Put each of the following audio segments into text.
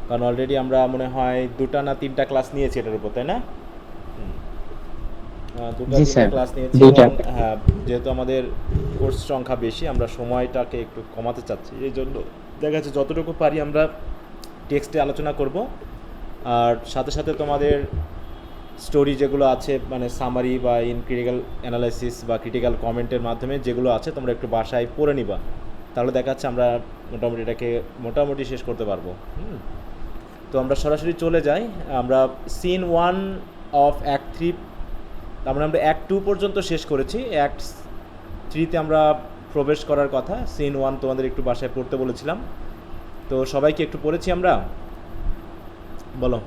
কারণ অলরেডি আমরা মনে হয় 2টা না 3টা ক্লাস নিয়েছি এটার উপর, তাই না? দুটা জি তিনটা স্যার, ক্লাস নিয়েছি এবং দুইটা। হ্যাঁ, যেহেতু আমাদের কোর্স সংখ্যা বেশি আমরা সময়টাকে একটু কমাতে চাচ্ছি, এই জন্য দেখা যাচ্ছে যতটুকু পারি আমরা টেক্সটে আলোচনা করব। আর সাথে সাথে তোমাদের স্টোরি যেগুলো আছে মানে সামারি বা ইন ক্রিটিক্যাল অ্যানালাইসিস বা ক্রিটিক্যাল কমেন্টের মাধ্যমে যেগুলো আছে তোমরা একটু বাসায় পড়ে নিবা, তাহলে দেখা যাচ্ছে আমরা মোটামুটি এটাকে মোটামুটি শেষ করতে পারবো। তো আমরা সরাসরি চলে যাই। আমরা সিন 1 অফ অ্যাক্ট 3, তার মানে আমরা অ্যাক্ট 2 পর্যন্ত শেষ করেছি। অ্যাক্ট 3তে আমরা প্রবেশ করার কথা। সিন 1 তোমাদের একটু বাসায় পড়তে বলেছিলাম, তো সবাইকে একটু পড়েছি আমরা, বলো।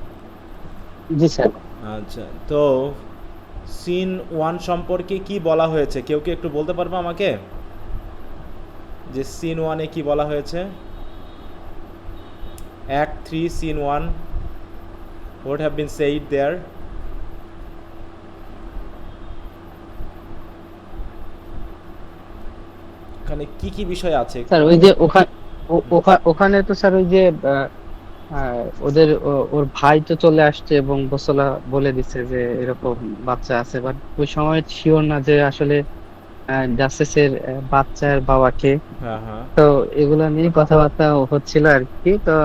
জি স্যার। আচ্ছা, তো সিন 1 সম্পর্কে কি বলা হয়েছে কেউ কি একটু বলতে পারবে আমাকে, যে সিন 1-এ কি বলা হয়েছে? Act 3 scene 1, what have been said there? এখানে কি কি বিষয় আছে? স্যার ওই যে ওখানে তো স্যার ওই যে ওর ভাই তো চলে আসছে এবং বসলা বলে দিচ্ছে যে এরকম বাচ্চা আছে, বাট ওই সময় শিওর না যে আসলে জাসেসের বাচ্চার বাবাকে। হ্যাঁ, হ্যাঁ। তো এগুলা নিয়ে কথাবার্তা হচ্ছিল আর কি। তো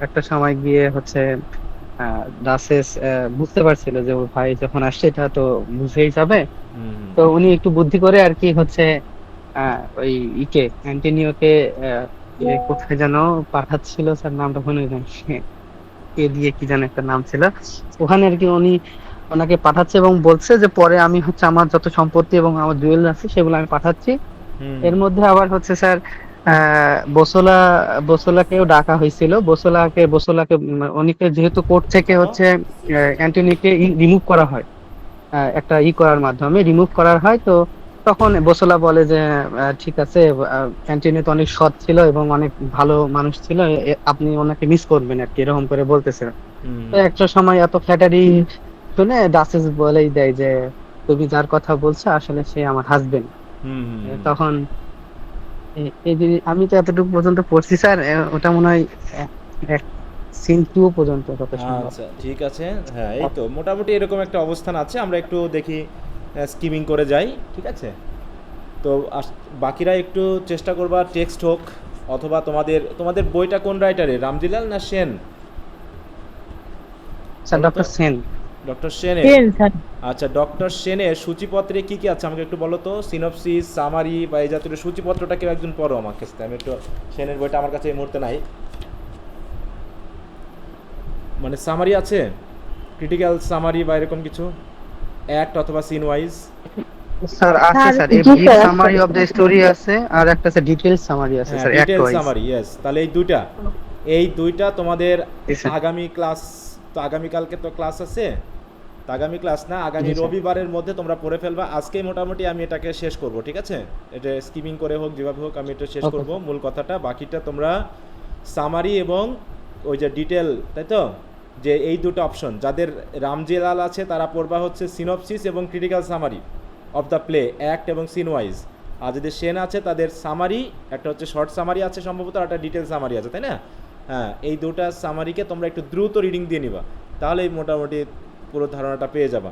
একটা সময় গিয়ে হচ্ছে জাসেস বুঝতে পারছিল যে ওর ভাই যখন আসছে এটা তো বুঝেই যাবে। হুম, হুম। তো উনি একটু বুদ্ধি করে আর কি হচ্ছে ওই অ্যান্টনিওকে কোথায় যেন পাঠাচ্ছিল, স্যার নামটা ভুলে যাচ্ছি, কে দিয়ে কি যেন একটা নাম ছিল, ওখানে আর কি উনি ওনাকে পাঠাচ্ছে এবং বলছে যে পরে আমি হচ্ছে আমার যত সম্পত্তি এবং আমার জুয়েল আছে সেগুলো আমি পাঠাচ্ছি। হুম, এর হুম। মধ্যে আবার হচ্ছে স্যার বসোলা বসোলাকেও ডাকা হয়েছিল। বসোলাকে উনিকে যেহেতু কোর্ট থেকে বলো। হচ্ছে অ্যান্টনিকে রিমুভ করা হয়, একটা করার মাধ্যমে রিমুভ করার হয়। তো তখন বসলা বলে যে ঠিক আছে, ক্যান্টিনে তো অনেক সৎ ছিল এবং অনেক ভালো মানুষ ছিল, আপনি ওনাকে মিস করবেন আর কি, এরকম করে বলতেছে। হুম, তো হুম। একটা সময় এত ফ্ল্যাটারি শুনে ডাসেস বলেই দেয় যে তুমি যার কথা বলছো আসলে সে আমার হাজবেন্ড। হুম, হুম, হুম। তখন এই যে আমি তো এতটুকু পর্যন্ত পড়ছি স্যার, ওটা মনে হয় সিন 2 পর্যন্ত যত সম্ভব। আচ্ছা, ঠিক আছে। হ্যাঁ, এই তো মোটামুটি এরকম একটা অবস্থান আছে। আমরা একটু দেখি, স্কিমিং করে যাই, ঠিক আছে? তো বাকিরা একটু চেষ্টা করবা টেক্সট হোক, অথবা তোমাদের তোমাদের বইটা কোন রাইটারের, রামজিলাল না সেন? স্যার বলো তো। ডক্টর সেন। ডক্টর সেনের। সেন স্যার। আচ্ছা, ডক্টর সেনের সূচিপত্রে কি কি আছে আমাকে একটু বলো তো, সিনপসিস সামারি বা এই জাতীয় সূচিপত্রটা কেউ একজন পড়ো আমার কাছে, আমি একটু সেনের বইটা আমার কাছে এই মুহূর্তে নাই। মানে সামারি আছে, ক্রিটিক্যাল সামারি বা এরকম কিছু, অ্যাক্ট অথবা সিন ওয়াইজ। স্যার আছে স্যার স্যার, এ জি ব্রিফ স্যার আছে। সামারি অফ দ্য স্টোরি আছে, আর একটা স্যার ডিটেইলস সামারি আছে হ্যাঁ, sir act detail wise. Summary, yes. তাহলে এই দুইটা তোমাদের জি স্যার। আগামী ক্লাস, তো আগামীকালকে তো ক্লাস আছে, তো আগামী ক্লাস না, আগামী জি স্যার। রবিবারের মধ্যে তোমরা পড়ে ফেলবা। আজকেই মোটামুটি আমি এটাকে শেষ করব, ঠিক আছে? এটা স্কিমিং করে হোক যেভাবে হোক আমি এটা শেষ ওকে করব স্যার। মূল কথাটা। বাকিটা তোমরা সামারি এবং ওই যে ডিটেল, তাই তো, যে এই দুটো অপশন যাদের রামজেলাল আছে তারা পড়বা হচ্ছে সিনপসিস এবং critical summary of the play, act এবং সিন ওয়াইজ। আর যদি সেন আছে তাদের সামারি, একটা হচ্ছে শর্ট সামারি আছে সম্ভবত, আর একটা ডিটেল সামারি আছে, তাই না? হ্যাঁ, এই দুটো সামারিকে তোমরা একটু দ্রুত রিডিং দিয়ে নিবা, তাহলেই মোটামুটি পুরো ধারণাটা পেয়ে যাবা।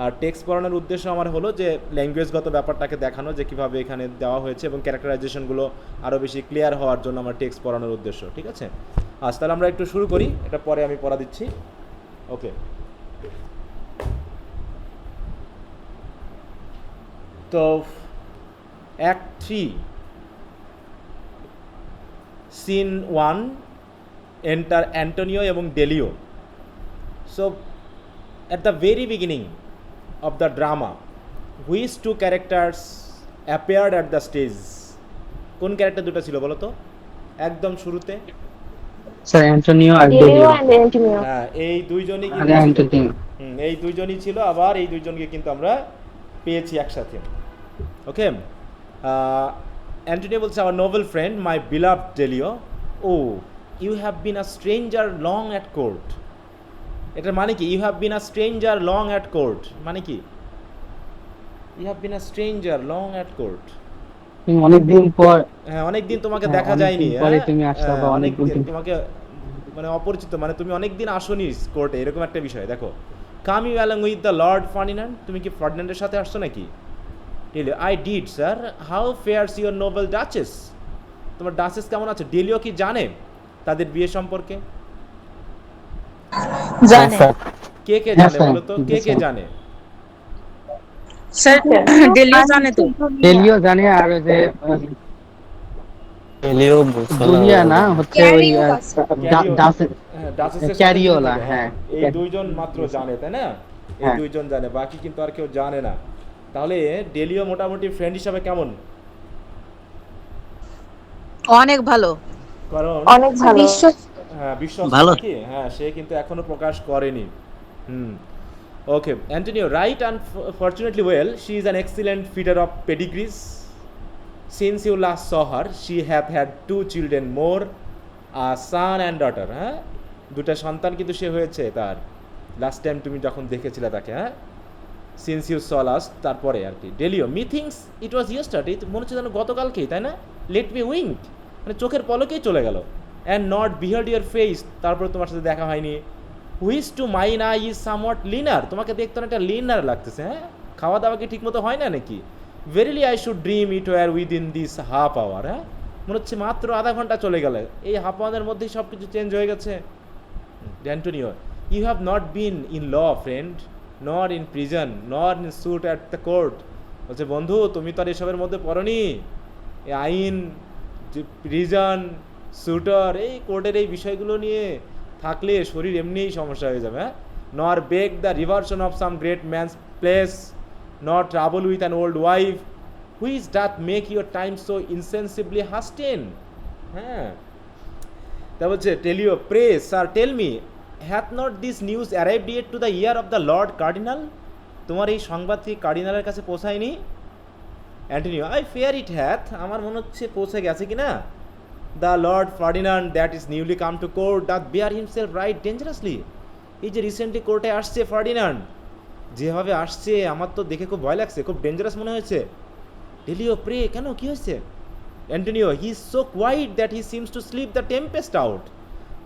আর টেক্সট পড়ানোর উদ্দেশ্য আমার হলো যে ল্যাঙ্গুয়েজগত ব্যাপারটাকে দেখানো, যে কীভাবে এখানে দেওয়া হয়েছে এবং ক্যারেক্টারাইজেশনগুলো আরও বেশি ক্লিয়ার হওয়ার জন্য আমার টেক্সট পড়ানোর উদ্দেশ্য, ঠিক আছে? আজ তাহলে আমরা একটু শুরু করি, এটা পরে আমি পড়া দিচ্ছি। ওকে। তো অ্যাক্ট 3 সিন 1, এন্টার অ্যান্টোনিও এবং Delio. So at the very beginning of the drama, which two characters appeared at the stage? কোন ক্যারেক্টার দুটো ছিল বলো তো একদম শুরুতে? স্যার অ্যান্টোনিও আর ডেলিও ডেলিও। And Antonio. হ্যাঁ, এই দুইজনই আর কিন্তু ছিল। অ্যান্টোনিও। এই দুইজনই ছিল, আবার এই দুইজনকে কিন্তু আমরা পেয়েছি একসাথে। ওকে। অ্যান্টোনিও বলছে, our noble friend my beloved Delio, O you have been a stranger long at court. এটার মানে কি? You have been a stranger long at court মানে কি? You have been a stranger long at court. তুমি অনেকদিন পর। হ্যাঁ, অনেকদিন তোমাকে হ্যাঁ, দেখা যায়নি। অনেকদিন পরে হ্যাঁ, তুমি আসলা বা অনেক অনেকদিন দিন তুমি। তোমাকে মানে অপরিচিত, মানে তুমি অনেক দিন আসোনি কোর্টে, এরকম একটা বিষয়। দেখো, come you along with the lord Ferdinand, তুমি কি ফার্ডিনান্ডের সাথে আসছো নাকি? Delio, I did sir, how fares your noble duchess, তোমার ডাচেস কেমন আছে? ডেলিও কি জানে তাদের বিয়ে সম্পর্কে? হ্যাঁ জানে স্যার, কে কে হ্যাঁ জানে স্যার, বলো তো, কে কে জানে? স্যার, ডেলিও জানে তো। ডেলিও জানে, আর ওই যে এলিও বুঝছো না জুলিয়া না, ওদের। হচ্ছে ওই ক্যারিও, ডাসের হ্যাঁ, ডাচেসের সাথে যিনি ক্যারিওলা, থাকে, হ্যাঁ এই দুইজন মাত্র জানে, তাই না? এই হ্যাঁ। দুইজন জানে, বাকি কিন্তু আর কেউ জানে না। তাহলে ডেলিও মোটামুটি ফ্রেন্ড হিসাবে কেমন? অনেক ভালো। কারণ অনেক ভালো। হ্যাঁ, বিশ্বস্ত ভালো। নাকি? হ্যাঁ, সে কিন্তু এখনো প্রকাশ করেনি। Okay, Antonio, right, unfortunately well, she is an excellent feeder of pedigrees. Since you last saw her, she have had 2 children more, son and daughter. হ্যাঁ, দুটা সন্তান কিন্তু সে হয়েছে তার, লাস্ট টাইম তুমি যখন দেখেছিলে তাকে। হ্যাঁ, সিন্স ইউ স লাস্ট, তারপরে আর কি। ডেলিও, মি থিংস ইট ওয়াজ ইয়েস্টারডে, মনে হচ্ছে যেন গতকালকেই, তাই না? লেট মি উইঙ্ক, মানে চোখের পলকেই চলে গেল। And not beheld your face, তারপরে তোমার সাথে দেখা হয়নি। Which to mine eye is somewhat leaner, তোমাকে দেখতে অনেকটা লিনার লাগতেছে। হ্যাঁ, খাওয়া দাওয়া কি ঠিক মতো হয় না নাকি? Verily I should dream it were within this half hour. হ্যাঁ, মনে হচ্ছে মাত্র আধা ঘন্টা চলে গেলে, এই হাফ আওয়ারের মধ্যেই সব কিছু চেঞ্জ হয়ে গেছে। Antonio, you have not been in law friend, not in prison, not in suit at the court. বলছে, বন্ধু তুমি তো আর এসবের মধ্যে পড়নি, এই আইন, যে প্রিজন, স্যুটার, এই কোর্টের এই বিষয়গুলো নিয়ে থাকলে শরীর এমনিই সমস্যা হয়ে যাবে। হ্যাঁ, nor beg the reversion of some great man's place, not travel with an old wife, which doth make your time so insensibly hasten. হ্যাঁ, তা বলছে, Delio, pray sir tell me, hath not this news arrived yet to the ear of the lord cardinal, তোমার এই সংবাদটি কার্ডিনালের কাছে পৌঁছায়নি? Antonio, I fear it hath, আমার মনে হচ্ছে পৌঁছে গেছে কি না। The lord Ferdinand that is newly come to court doth bear himself right dangerously, এই যে রিসেন্টলি কোর্টে আসছে ফার্ডিনান্ড, যেভাবে আসছে আমার তো দেখে খুব ভয় লাগছে, খুব ডেঞ্জারাস মনে হয়েছে। ডেলিও, প্রে, কেন, কি হয়েছে? Antonio, he is so quiet that he seems to sleep the tempest out,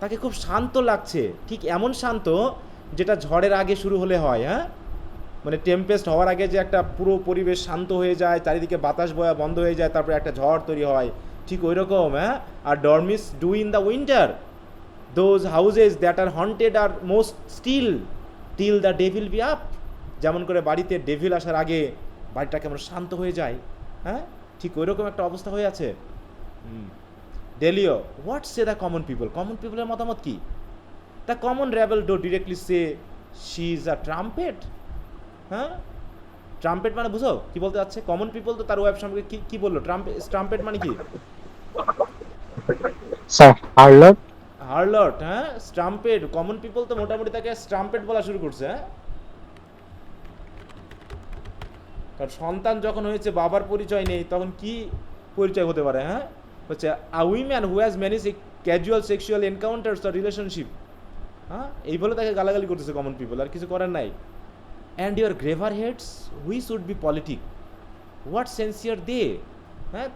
তাকে খুব শান্ত লাগছে, ঠিক এমন শান্ত যেটা ঝড়ের আগে শুরু হলে হয়। হ্যাঁ, মানে টেম্পেস্ট হওয়ার আগে যে একটা পুরো পরিবেশ শান্ত হয়ে যায়, চারিদিকে বাতাস বয়া বন্ধ হয়ে যায়, তারপরে একটা ঝড় তৈরি হয়, ঠিক ওই রকম। হ্যাঁ, আর dormice do in the winter, those houses that are haunted are most still till the devil be up, যেমন করে বাড়িতে ডেভিল আসার আগে বাড়িটা কেমন শান্ত হয়ে যায়। হ্যাঁ, ঠিক ওই রকম একটা অবস্থা হয়ে আছে। Delio, what say the common people, common পিপলের মতামত কি? The common rabble do directly say she is a trumpet. হ্যাঁ, ট্রাম্পেট মানে বুঝো কি বলতে যাচ্ছে? কমন পিপল তো তার ওয়েব সম্পর্কে কি কি বললো? ট্রাম্পেট মানে কি? স্যার, হার্লট। হার্লট। হ্যাঁ, স্ট্রাম্পেট, কমন পিপল তো মোটামুটি তাকে স্ট্রাম্পেট বলা শুরু করছে। হ্যাঁ, কারণ সন্তান যখন হয়েছে, বাবার পরিচয় নেই, তখন কি পরিচয় হতে পারে? হ্যাঁ, হচ্ছে a woman who has many casual sexual encounters or relationship. হ্যাঁ, এই বলে তাকে গালাগালি করতেছে কমন পিপল, আর কিছু করার নাই। And your graver heads which should be politic, what censure they. হ্যাঁ,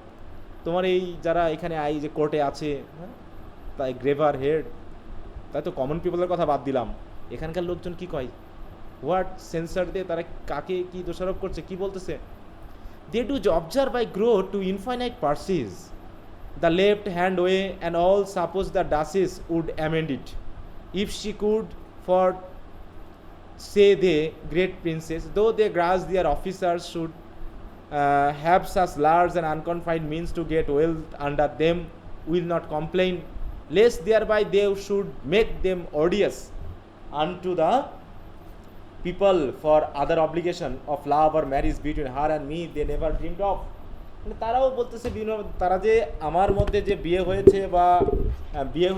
তোমার এই যারা এখানে আই যে কোর্টে আছে, হ্যাঁ, তাই গ্রেভার হেড, তাই তো কমন পিপলের কথা বাদ দিলাম, এখানকার লোকজন কি কয়? হোয়াট সেন্সার দিয়ে তারা কাকে কি দোষারোপ করছে, কি বলতেছে? They do observe by grow to infinite purchase the left hand way and all suppose the duchess would amend it if she could for say they great princes, though they grudge their officers should have such large and unconfined means to get wealth under them, will not complain, lest thereby they should make them odious unto the people for other obligation of love or marriage between her and me they never dreamed of. মানে তারাও বলতেছে বিভিন্ন, তারা যে আমার মধ্যে যে বিয়ে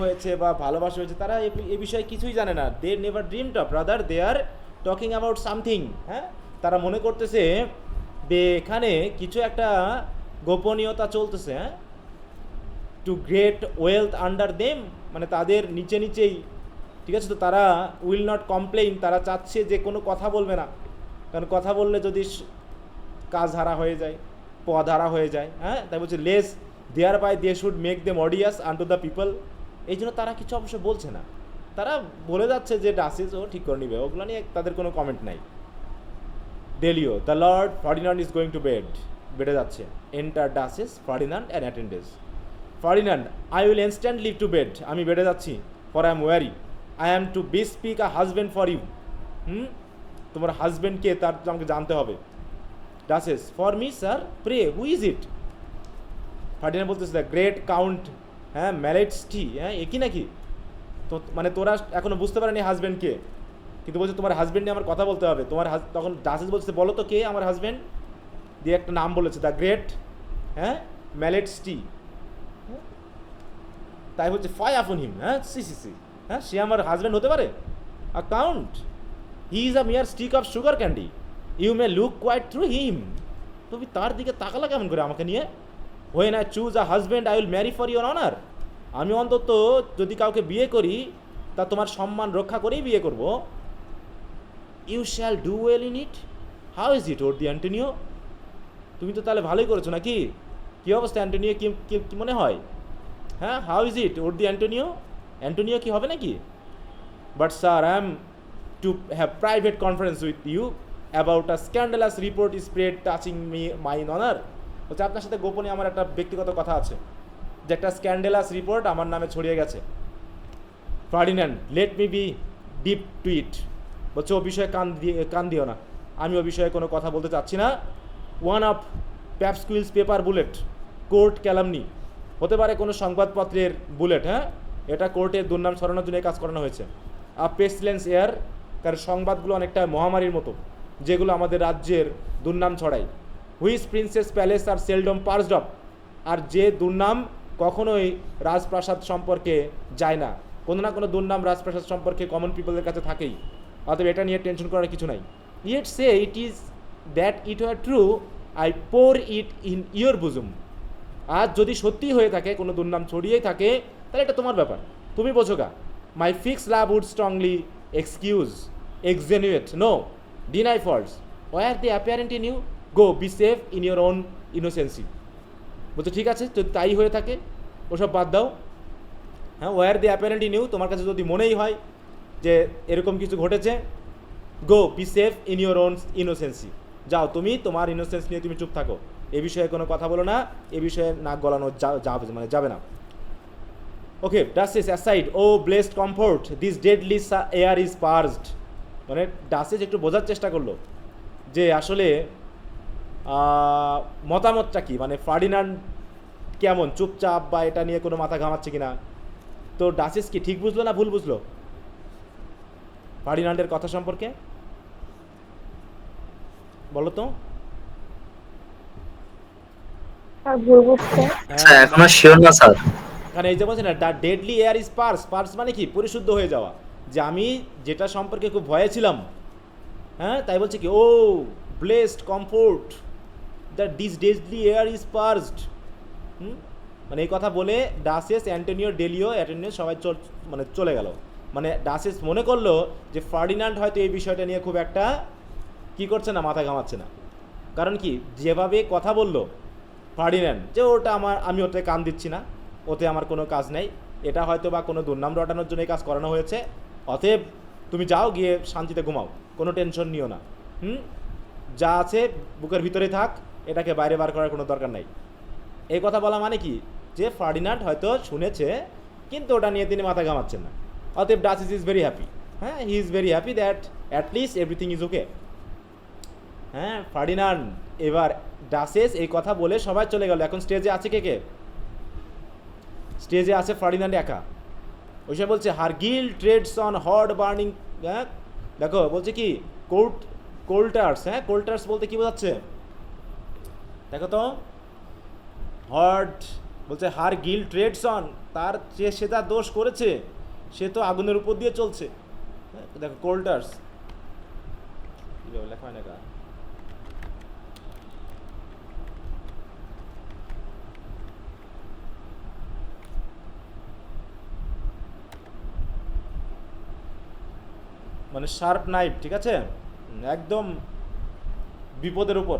হয়েছে বা ভালোবাসা হয়েছে, তারা এ বিষয়ে কিছুই জানে না। They never dreamed of, rather they are talking about something. হ্যাঁ, তারা মনে করতেছে যে এখানে কিছু একটা গোপনীয়তা চলতেছে। হ্যাঁ, too great wealth under them, মানে তাদের নিচে নিচেই, ঠিক আছে, তো তারা উইল নট কমপ্লেইন, তারা চাচ্ছে যে কোনো কথা বলবে না, কারণ কথা বললে যদি কাজ হারা হয়ে যায়, পদ হারা হয়ে যায়। হ্যাঁ, তাই বলছে lest thereby they should make them odious unto the people এই জন্য তারা কিছু অবশ্য বলছে না, তারা বলে যাচ্ছে যে ডাসেস ও ঠিক করে নিবে, ওগুলো নিয়ে তাদের কোনো কমেন্ট নাই। Delio, the lord Ferdinand is going to bed, বেডে যাচ্ছে। Enter duchess, Ferdinand and attendants. Ferdinand, I will instant leave to bed, আমি বেডে যাচ্ছি। For I am weary, I am to bespeak a husband for you. তোমার হাজব্যান্ডকে তার আমাকে জানতে হবে। Duchess, for me sir, pray, who is it? Ferdinand বলতেছে, দ্য গ্রেট কাউন্ট, হ্যাঁ ম্যালেটসটি, হ্যাঁ একই নাকি? তো মানে তোরা এখনো বুঝতে পারেনি হাজব্যান্ডকে, কিন্তু বলছে তোমার হাজব্যান্ড নিয়ে আমার কথা বলতে হবে। তোমার তখন ডাসেস বলছে, বলো তো কে আমার হাজব্যান্ড, দিয়ে একটা নাম বলেছে, দ্য গ্রেট, হ্যাঁ ম্যালেটসটি। তাই বলছে, ফাই আপন হিম, হ্যাঁ সি, হ্যাঁ সে আমার হাজব্যান্ড হতে পারে? Count, he is a mere stick of sugar candy, you may look quite through him. তুমি তার দিকে তাকালা কেমন করে আমাকে নিয়ে? When I choose a husband I will marry for your honour, আমি অন্তত যদি কাউকে বিয়ে করি তা তোমার সম্মান রক্ষা করেই বিয়ে করব। You shall do well in it, how is it or the Antonio? তুমি তো তাহলে ভালোই করেছো নাকি? কী অবস্থা অ্যান্টোনিও, কি মনে হয়? হ্যাঁ, how is it or the Antonio? Antonio কি হবে নাকি? But sir, I am to have private conference with you about a scandalous report spread touching me my honour. বলছে, আপনার সাথে গোপনে আমার একটা ব্যক্তিগত কথা আছে, যে একটা স্ক্যান্ডালাস রিপোর্ট আমার নামে ছড়িয়ে গেছে। Ferdinand, let me be deaf to it. বলছে, ও বিষয়ে কান দিও না, আমি ও বিষয়ে কোনো কথা বলতে চাচ্ছি না। One of pasquils paper bullets, court calumny, হতে পারে কোনো সংবাদপত্রের বুলেট, হ্যাঁ এটা কোর্টের দুর্নাম ছড়ানোর জন্য কাজ করানো হয়েছে। আ পেস্টিলেন্স এয়ার, কারণ সংবাদগুলো অনেকটা মহামারীর মতো, যেগুলো আমাদের রাজ্যের দুর্নাম ছড়ায়। Which princes palaces are seldom purged of, আর যে দুর্নাম কখনোই রাজপ্রাসাদ সম্পর্কে যায় না, কোনো না কোনো দুর্নাম রাজপ্রাসাদ সম্পর্কে কমন পিপলের কাছে থাকেই, অতএব এটা নিয়ে টেনশন করার কিছু নাই। Yet say it is that it were true, I pour it in your bosom. আর যদি সত্যি হয়ে থাকে, কোনো দুর্নাম ছড়িয়েই থাকে, তাহলে এটা তোমার ব্যাপার, তুমি বোঝো গা। My fixed love would strongly excuse, extenuate, no deny faults, were the apparent in you, go be safe in your own innocency. বলছে, ঠিক আছে, যদি তাই হয়ে থাকে ওসব বাদ দাও। হ্যাঁ, were the apparent in you, তোমার কাছে যদি মনেই হয় যে এরকম কিছু ঘটেছে, go be safe in your own innocency, যাও তুমি তোমার ইনোসেন্স নিয়ে তুমি চুপ থাকো, এ বিষয়ে কোনো কথা বলো না, এ বিষয়ে নাক গলানো যাবে না। Okay, duchess aside, oh blessed comfort, this deadly air is purged. মানে ডাসেস একটু বোঝার চেষ্টা করলো যে আসলে মতামতটা কি, মানে ফার্ডিনান্ড কেমন, চুপচাপ বা এটা নিয়ে কোনো মাথা ঘামাচ্ছে কিনা। তো ডাসেস কি ঠিক বুঝলো না ভুল বুঝলো ফার্ডিনান্ডের কথা সম্পর্কে, বলো তো? স্যার এখনো শিওর না স্যার। কারণ এই যে বলছে না, the deadly air is purse মানে কি, পরিশুদ্ধ হয়ে যাওয়া, যে আমি যেটা সম্পর্কে খুব ভয়ে ছিলাম, হ্যাঁ তাই বলছে কি, oh blessed comfort, the this deadly air is purged. মানে এই কথা বলে ডাসেস, অ্যান্টোনিও, ডেলিও, অ্যাটেন্ডেন্স সবাই মানে চলে গেল। মানে ডাসেস মনে করলো যে ফার্ডিনান্ড হয়তো এই বিষয়টা নিয়ে খুব একটা কি করছে না, মাথা ঘামাচ্ছে না। কারণ কি, যেভাবে কথা বললো ফার্ডিনান্ড, যে ওটা আমি ওতে কান দিচ্ছি না, ওতে আমার কোনো কাজ নেই, এটা হয়তো বা কোনো দুর্নাম রটানোর জন্য এই কাজ করানো হয়েছে, অতএব তুমি যাও, গিয়ে শান্তিতে ঘুমাও, কোনো টেনশন নিও না। যা আছে বুকের ভিতরে থাক, এটাকে বাইরে বার করার কোনো দরকার নাই। এই কথা বলা মানে কি, যে ফার্ডিনান্ড হয়তো শুনেছে, কিন্তু ওটা নিয়ে তিনি মাথা ঘামাচ্ছেন না, অতএব ডাসেস ইজ ভেরি হ্যাপি। হ্যাঁ, he is very happy that at least everything is okay. হ্যাঁ, ফার্ডিনান্ড, এবার ডাসেস এই কথা বলে সবাই চলে গেল। এখন স্টেজে আছে কে? স্টেজে আছে ফার্ডিনান্ড একা। ওই সময় বলছে, her guilt treads on hot burning, হ্যাঁ দেখো বলছে কি, কোল্টার্স, হ্যাঁ কোল্টার্স বলতে কি বোঝাচ্ছে দেখো তো, হট বলছে, হার গিল ট্রেডস অন, তার সে তার দোষ করেছে, সে তো আগুনের উপর দিয়ে চলছে। দেখো কোল্টার্স লেখা হয় না কা, মানে শার্প নাইফ, ঠিক আছে, একদম বিপদের উপর।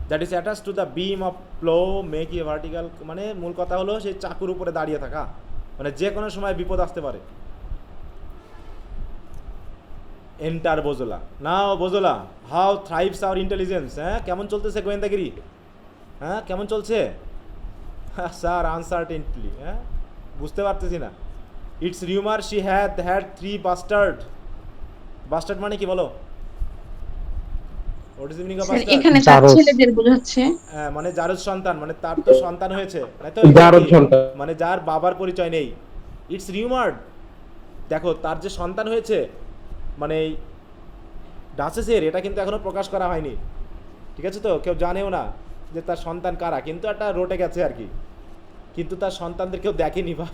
That is attached to the beam of plough make a vertical, মানে মূল কথা হলো সেই চাকুর উপরে দাঁড়িয়ে থাকা, মানে যে কোনো সময় বিপদ আসতে পারে। Enter Bosola. Now Bosola, how thrives our intelligence? হ্যাঁ, কেমন চলতেছে গোয়েন্দাগিরি? হ্যাঁ, কেমন চলছে? স্যার আনসার্টেনলি, হ্যাঁ বুঝতে পারতেছি না। It's rumour she had 3 bastard. Bastard মানে কি বলো? What is meaning of sir bastard? এখানে তার জারজ। ছেলেদের বোঝাচ্ছে। হ্যাঁ, মানে জারজ সন্তান, মানে তার তো সন্তান হয়েছে, তাই তো? জারজ সন্তান। মানে যার বাবার পরিচয় নেই। ইটস রিউমার্ড, দেখো তার যে সন্তান হয়েছে, মানে ডাচেসের, এটা কিন্তু এখনো প্রকাশ করা হয়নি, ঠিক আছে? তো কেউ জানেও না যে তার সন্তান কারা, কিন্তু একটা রটে গেছে আর কি, কিন্তু তার সন্তানদের কেউ দেখেনি বা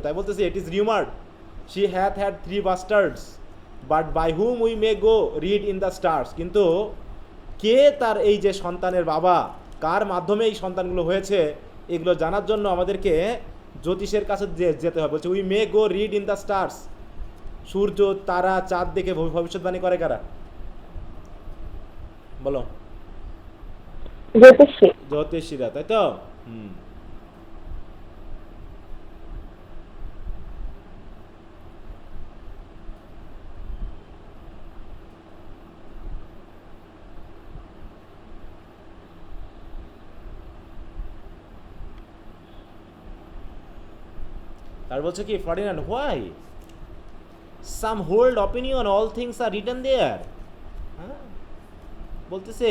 তাই বলতেছে it is rumoured she had 3 bastards but by whom we may go read in the stars. কিন্তু কে তার এই যে সন্তানের বাবা, কার মাধ্যমে এই সন্তানগুলো হয়েছে, এগুলো জানার জন্য আমাদেরকে জ্যোতিষের কাছে যেতে হবে। বলছে we may go read in the stars. সূর্য, তারা, চাঁদ দেখে ভবিষ্যৎবাণী করে কারা? বলো। জ্যোতিষীরা, তাই তো? হুম। আর বলছে কি Ferdinand, why some hold opinion all things are written there. হ্যাঁ, বলতেছে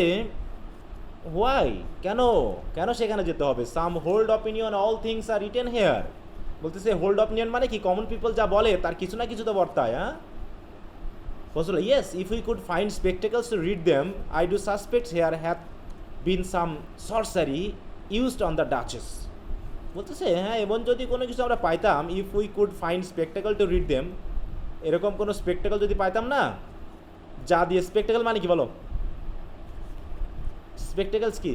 হোয়াই, কেন কেন সেখানে যেতে হবে? Some hold opinion all things are written here. বলতেছে হোল্ড অপিনিয়ন মানে কি? কমন পিপল যা বলে তার কিছু না কিছু তো বর্তায়। হ্যাঁ, বলছিল yes if we could find spectacles to read them I do suspect there have been some sorcery used on the duchess. বলতেছে হ্যাঁ, এবং যদি কোনো কিছু আমরা পাইতাম, if we could find spectacle to read them, এরকম কোনো স্পেকটেকল যদি পাইতাম না, যা দিয়ে, স্পেকটেকল মানে কি বলো? স্পেকটেকলস কি?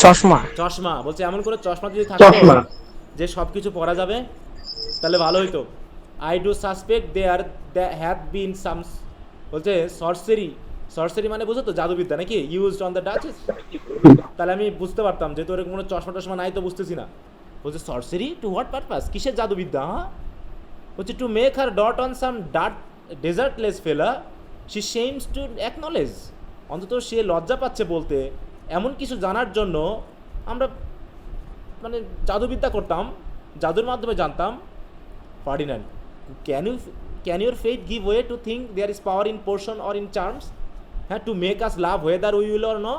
চশমা। চশমা। বলছে এমন কোনো চশমা যদি থাকতো যে সব কিছু পরা যাবে, তাহলে ভালো হইতো। I do suspect there have been some, বলছে সরসারি মানে বুঝো তো, জাদুবিদ্যা নাকি? Used on the duchess. তাহলে আমি বুঝতে পারতাম, যেহেতু ওরকম কোনো চশমা টশমা নাই তো বুঝতেছি না। বলছে সরসারি টু হোয়াট পারপাস? কিসের জাদুবিদ্যা? হ্যাঁ, বলছে to make her dote on some desertless fellow she শেমস two acknowledge. অন্তত সে লজ্জা পাচ্ছে বলতে, এমন কিছু জানার জন্য আমরা মানে জাদুবিদ্যা করতাম, জাদুর মাধ্যমে জানতাম। Ferdinand, can your faith give way to think there is power in potions or in charms? হ্যাঁ, to make us love whether we will or no.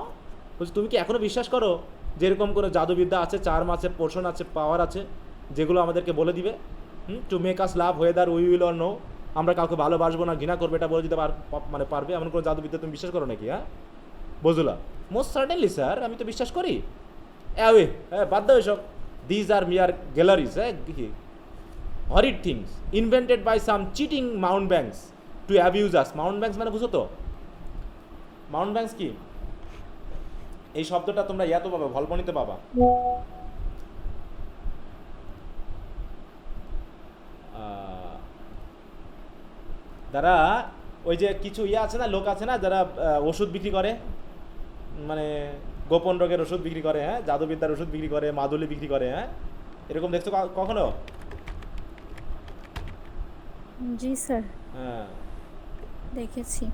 বলছি তুমি কি এখনও বিশ্বাস করো যে এরকম কোনো জাদুবিদ্যা আছে, চার্ম আছে, পোর্শন আছে, পাওয়ার আছে, যেগুলো আমাদেরকে বলে দিবে? To make us love whether we will or no, আমরা কাউকে ভালোবাসবো না ঘৃণা করবে, এটা বলে দিতে মানে পারবে এমন কোনো জাদুবিদ্যা তুমি বিশ্বাস করো নাকি? হ্যাঁ, বুঝলা? মোস্ট সার্টেনলি স্যার, আমি তো বিশ্বাস করি। অ্যাওয়ে, হ্যাঁ বাদ দাও এসব। দিজ আর মিয়ার গ্যালারিজ, হ্যাঁ কি horrid things invented by some cheating mountebanks to abuse us. Mountebanks মানে বুঝো তো? মাউন্টব্যাংকস কি? এই শব্দটা তোমরা ইয়াতো পাবা, ভলপনিতে পাবা। যারা ওই যে কিছু আছে না, লোক আছে না যারা ওষুধ বিক্রি করে, মানে গোপন রোগের ওষুধ বিক্রি করে, হ্যাঁ, জাদুবিদ্যার ওষুধ বিক্রি করে, মাদুলি বিক্রি করে, হ্যাঁ, এরকম দেখছো কখনো? জি স্যার, হ্যাঁ, দেখেছি।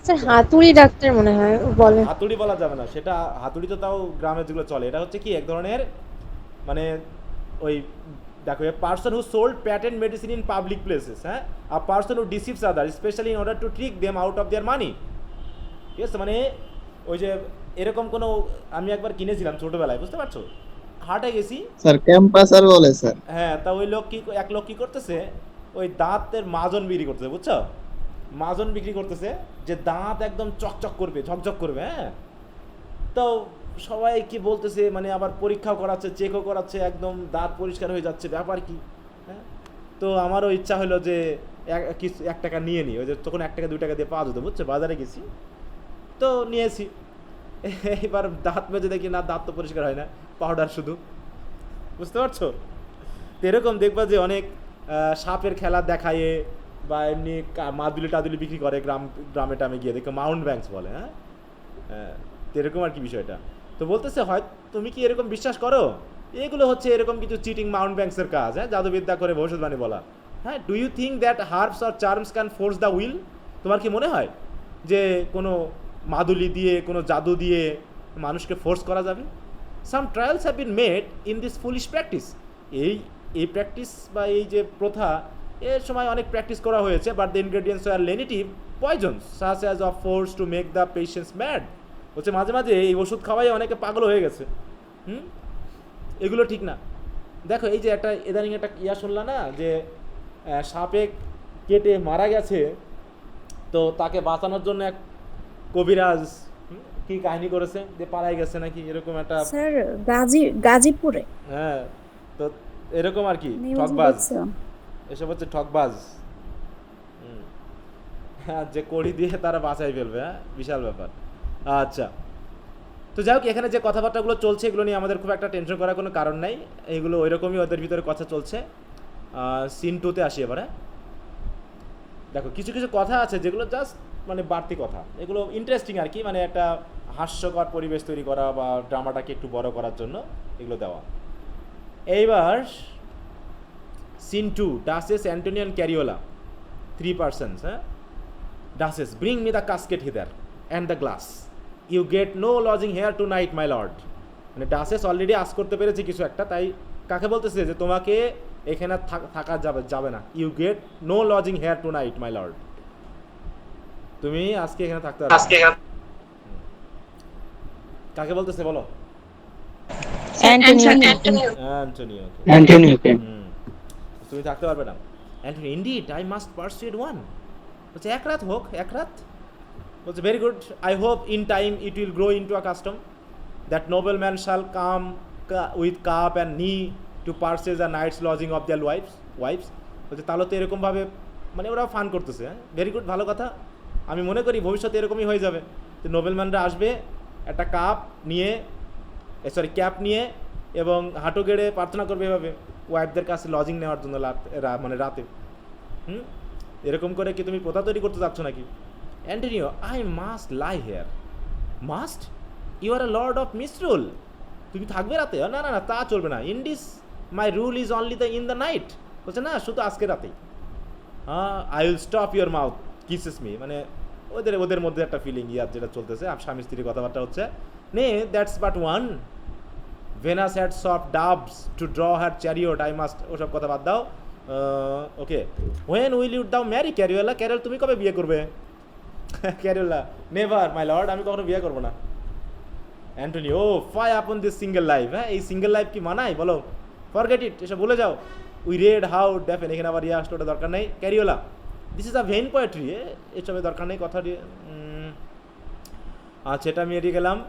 স্যার হাতুড়ি ডাক্তার মনে হয় বলে। হাতুড়ি বলা যাবে না, সেটা হাতুড়ি তো তাও গ্রামে যেগুলো চলে। এটা হচ্ছে কি এক ধরনের মানে ওই দেখো, a person who sold patent medicine in public places, হ্যাঁ, a person who deceives other specially in order to trick them out of their money. ঠিক আছে, মানে ওই যে এরকম কোনো, আমি একবার কিনেছিলাম ছোটবেলায়, বুঝতে পারছো, হাটে গেছি স্যার ক্যাম্পাসার বলে স্যার। হ্যাঁ, তা ওই লোক এক লোক কি করতেছে, ওই দাঁতের মাজন বিক্রি করতেছে, বুঝছো, মাজন বিক্রি করতেছে যে দাঁত একদম চকচক করবে, ঝকঝক করবে। হ্যাঁ, তো সবাই কি বলতেছে, মানে আবার পরীক্ষাও করাচ্ছে, চেকও করাচ্ছে, একদম দাঁত পরিষ্কার হয়ে যাচ্ছে, ব্যাপার কি? হ্যাঁ, তো আমারও ইচ্ছা হলো যে কিছু 1 টাকা নিয়ে নিই। ওই যে তখন 1 টাকা 2 টাকা দিয়ে পাওয়া যেত, বুঝছো, বাজারে গেছি তো নিয়েছি। এবার দাঁত মেজে দেখি না, দাঁত তো পরিষ্কার হয় না, পাউডার শুধু, বুঝতে পারছো? তো এরকম দেখবা যে অনেক সাপের খেলা দেখায় বা এমনি মাদুলি টাদুলি বিক্রি করে গ্রামে টামে গিয়ে, দেখো মাউন্ট ব্যাংকস বলে। হ্যাঁ, তো এরকম আর কি বিষয়টা। তো বলতেছে হয় তুমি কি এরকম বিশ্বাস করো এগুলো হচ্ছে এরকম কিছু চিটিং মাউন্টব্যাংকসের কাজ, হ্যাঁ, জাদুবিদ্যা করে ভবিষ্যৎবাণী বলা। হ্যাঁ, do you think that herbs or charms can force the will? তোমার কি মনে হয় যে কোনো মাদুলি দিয়ে কোনো জাদু দিয়ে মানুষকে ফোর্স করা যাবে? Some trials have been made in this foolish practice. এই প্র্যাকটিস বা এই যে প্রথা এর সময় অনেক প্র্যাকটিস করা হয়েছে, but the ingredients are lenitive poisons such as of force to make the patients mad. হচ্ছে মাঝে মাঝে এই ওষুধ খাওয়াই অনেকে পাগল হয়ে গেছে। এগুলো ঠিক না। দেখো এই যে একটা ইদানিং একটা শুনলাম না যে সাপে কেটে মারা গেছে, তো তাকে বাঁচানোর জন্য এক কবিরাজ কি কাহিনী করেছে যে পালাই গেছে নাকি এরকম একটা। স্যার গাজীপুরে হ্যাঁ, তো এরকম আর কি নিউজ ঠকবাজ, দেখছিলাম। এসব হচ্ছে ঠকবাজ। হ্যাঁ, যে কড়ি দিয়ে তারা বাঁচাই ফেলবে, হ্যাঁ, বিশাল ব্যাপার। আচ্ছা, তো যাই হোক, এখানে যে কথাবার্তাগুলো চলছে এগুলো নিয়ে আমাদের খুব একটা টেনশন করার কোনো কারণ নাই, এগুলো ওই রকমই ওদের ভিতরে কথা চলছে। সিন 2-তে আসি এবারে। দেখো কিছু কিছু কথা আছে যেগুলো জাস্ট মানে বাড়তি কথা, এগুলো ইন্টারেস্টিং আর কি, মানে একটা হাস্যকর পরিবেশ তৈরি করা বা ড্রামাটাকে একটু বড় করার জন্য এগুলো দেওয়া। এইবার scene 2, duchess, Antonio and Cariola, 3 persons, হ্যাঁ। Duchess, bring me the casket hither and the glass, you get no lodging here tonight my lord. মানে ডাসেস অলরেডি আস করতে পেরেছে কিছু একটা, তাই কাকে বলতেছে যে তোমাকে এখানে থাকা যাবে না। You get no lodging here tonight my lord, তুমি আজকে এখানে থাকতে পারবে না। কাকে বলতেছে বলো? অ্যান্টোনিওকে। তুমি থাকতে পারবে না। Antony, indeed I must persuade one. বলছে এক রাত হোক, এক রাত। বলছে very good, I hope in time it will grow into a custom that noble man shall come with cap and knee to purchase a nights lodging of their wives. বলছে তাহলে তো এরকমভাবে মানে ওরা ফান করতেছে। হ্যাঁ, ভেরি গুড, ভালো কথা। আমি মনে করি ভবিষ্যতে এরকমই হয়ে যাবে যে নোবেলম্যানরা আসবে একটা কাপ নিয়ে, ক্যাপ নিয়ে, এবং হাঁটু গেড়ে প্রার্থনা করবে এভাবে ওয়াইফদের কাছে লজিং নেওয়ার জন্য মানে রাতে। এরকম করে কি তুমি প্রথা তৈরি করতে চাচ্ছ নাকি? Antonio, I must lie here. Must? You are a lord of misrule, তুমি থাকবে রাতে? না না না, তা চলবে না। In this my rule is only in the night. বলছে না, শুধু আজকে রাতেই। I will stop your mouth kisses me. মানে ওদের মধ্যে একটা ফিলিং যেটা চলতেছে, স্বামী স্ত্রীর কথাবার্তা হচ্ছে। Nay, that's but one. Venus had soft doves to draw her chariot, I must. ওসব কথা বাদ দাও। ওকে, হোয়েন উইল ইউ দাও ম্যারি ক্যারিওলা? ক্যারিওল, তুমি কবে বিয়ে করবে? ক্যারিওলা, নেভার মাই লর্ড, আমি কখনো বিয়ে করবো না। অ্যান্টনি, ও ফাই আপন দিস সিঙ্গেল লাইফ। হ্যাঁ, এই সিঙ্গেল লাইফ কি মানায় বলো? ফরগেট ইট, এসব ভুলে যাও। উই রেড হাউ ডেফেন, এখানে আবার আসলে ওটা দরকার নেই। Cariola, this is a vain poetry, এসবের দরকার নেই কথা দিয়ে। আচ্ছা, এটা আমি এড়িয়ে গেলাম।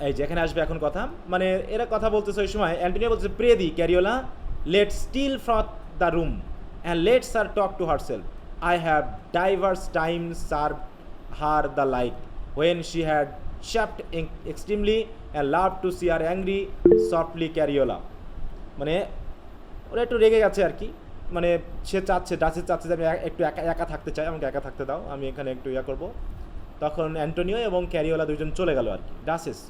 এই যেখানে আসবে এখন কথা, মানে এরা কথা বলতেছে ওই সময়। অ্যান্টোনিও বলতেছে, pray thee Cariola, let steal from the room and lets her talk to herself. I have divers times serve her the like when she had chafed extremely and love to see her angry softly Cariola. মানে ওরা একটু রেগে গেছে আর কি, মানে সে চাচ্ছে, ডাসেস চাচ্ছে যে আমি একটু একা থাকতে চাই, আমাকে একা থাকতে দাও, আমি এখানে একটু করবো। তখন অ্যান্টোনিও এবং ক্যারিওলা দুজন চলে গেল আর কি। ডাসেস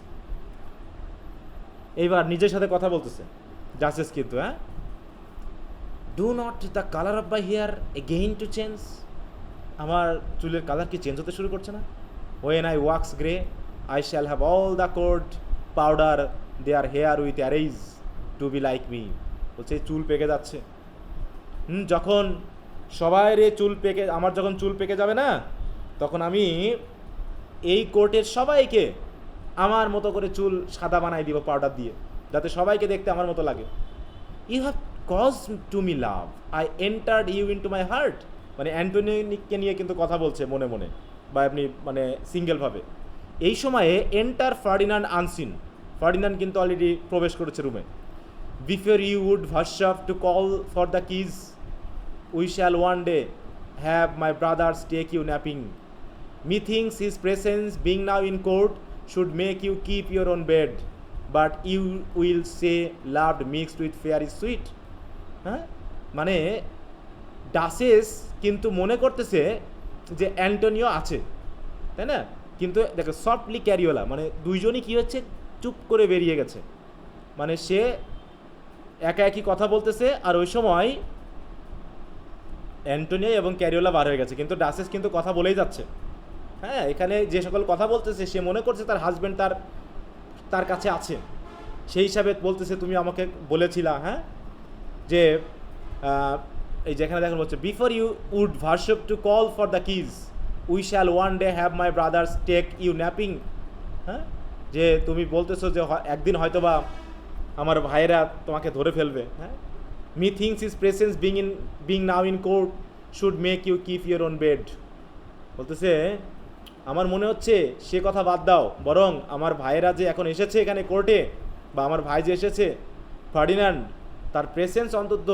এইবার নিজের সাথে কথা বলতেছে ডাসেস, কিন্তু হ্যাঁ, do not the colour of my hair again to change. আমার চুলের কালার কি চেঞ্জ হতে শুরু করছে না? When I wax grey I shall have all the court powder their hair with arras to be like me. বলছে চুল পেকে যাচ্ছে। যখন সবাই চুল পেকে, আমার যখন চুল পেকে যাবে না, তখন আমি এই কোর্টের সবাইকে আমার মতো করে চুল সাদা বানাই দিব পাউডার দিয়ে, যাতে সবাইকে দেখতে আমার মতো লাগে। You have cause to me love, I entered you into my heart. মানে অ্যান্টোনিওকে নিয়ে কিন্তু কথা বলছে মনে মনে, বা আপনি মানে সিঙ্গেলভাবে। এই সময়ে এন্টার ফার্ডিনান্ড আনসিন। ফার্ডিনান্ড কিন্তু অলরেডি প্রবেশ করেছে রুমে। Before you would vouchsafe to call for the keys, we shall one day have my brothers take you napping. Methinks his presence being now in court should make you keep your own bed, but you will say loved mixed with fear is sweet. হ্যাঁ, মানে ডাসেস কিন্তু মনে করতেছে যে Antonio আছে, তাই না? কিন্তু দেখো সফটলি ক্যারিওলা মানে দুইজনই কী হচ্ছে, চুপ করে বেরিয়ে গেছে। মানে সে একা একই কথা বলতেছে, আর ওই সময় অ্যান্টোনিও এবং ক্যারিওলা বার হয়ে গেছে, কিন্তু ডাসেস কিন্তু কথা বলেই যাচ্ছে। হ্যাঁ, এখানে যে সকল কথা বলতেছে সে মনে করছে তার হাজব্যান্ড তার কাছে আছে, সেই হিসাবে বলতেছে তুমি আমাকে বলেছিলা, হ্যাঁ, যে এই যেখানে দেখেন বলছে before you would vouchsafe to call for the keys we shall one day have my brothers take you napping. হ্যাঁ, যে তুমি বলতেছো যে একদিন হয়তো বা আমার ভাইয়েরা তোমাকে ধরে ফেলবে। হ্যাঁ, methinks is presence being now in court should make you keep your own bed. বলতেছে আমার মনে হচ্ছে সে কথা বাদ দাও, বরং আমার ভাইয়েরা যে এখন এসেছে এখানে কোর্টে, বা আমার ভাই যে এসেছে ফার্ডিনান্ড, তার প্রেসেন্স অন্তত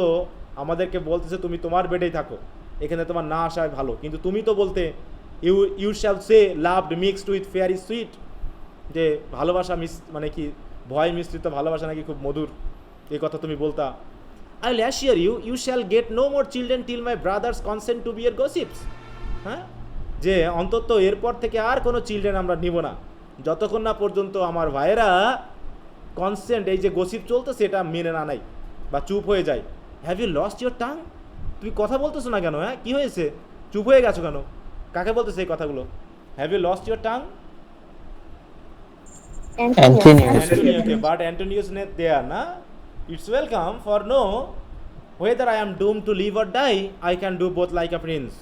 আমাদেরকে বলতেছে তুমি তোমার বেডেই থাকো, এখানে তোমার না আসায় ভালো। কিন্তু তুমি তো বলতে you shall see loved mixed with fair is sweet, যে ভালোবাসা মানে কি ভয় মিশ্রিত ভালোবাসা নাকি খুব মধুর, এই কথা তুমি বলতা। I will assure you shall get no more children till my brothers consent to be your gossips. হ্যাঁ, যে অন্তত এরপর থেকে আর কোনো চিলড্রেন আমরা নিব না যতক্ষণ না পর্যন্ত আমার ভাইয়েরা কনসেন্ট, এই যে গসিপ চলতেছে এটা মেনে না নাই বা চুপ হয়ে যায়। Have you lost your tongue? তুমি কথা বলতেছো না কেন? হ্যাঁ, কী হয়েছে, চুপ হয়ে গেছো কেন? কাকে বলতেছে এই কথাগুলো? Have you lost your tongue? অ্যান্টোনিওকে, বাট অ্যান্টোনিওস নেট দেয়ার না। It's welcome for no whether I am doomed to live or die, I can do both like a prince.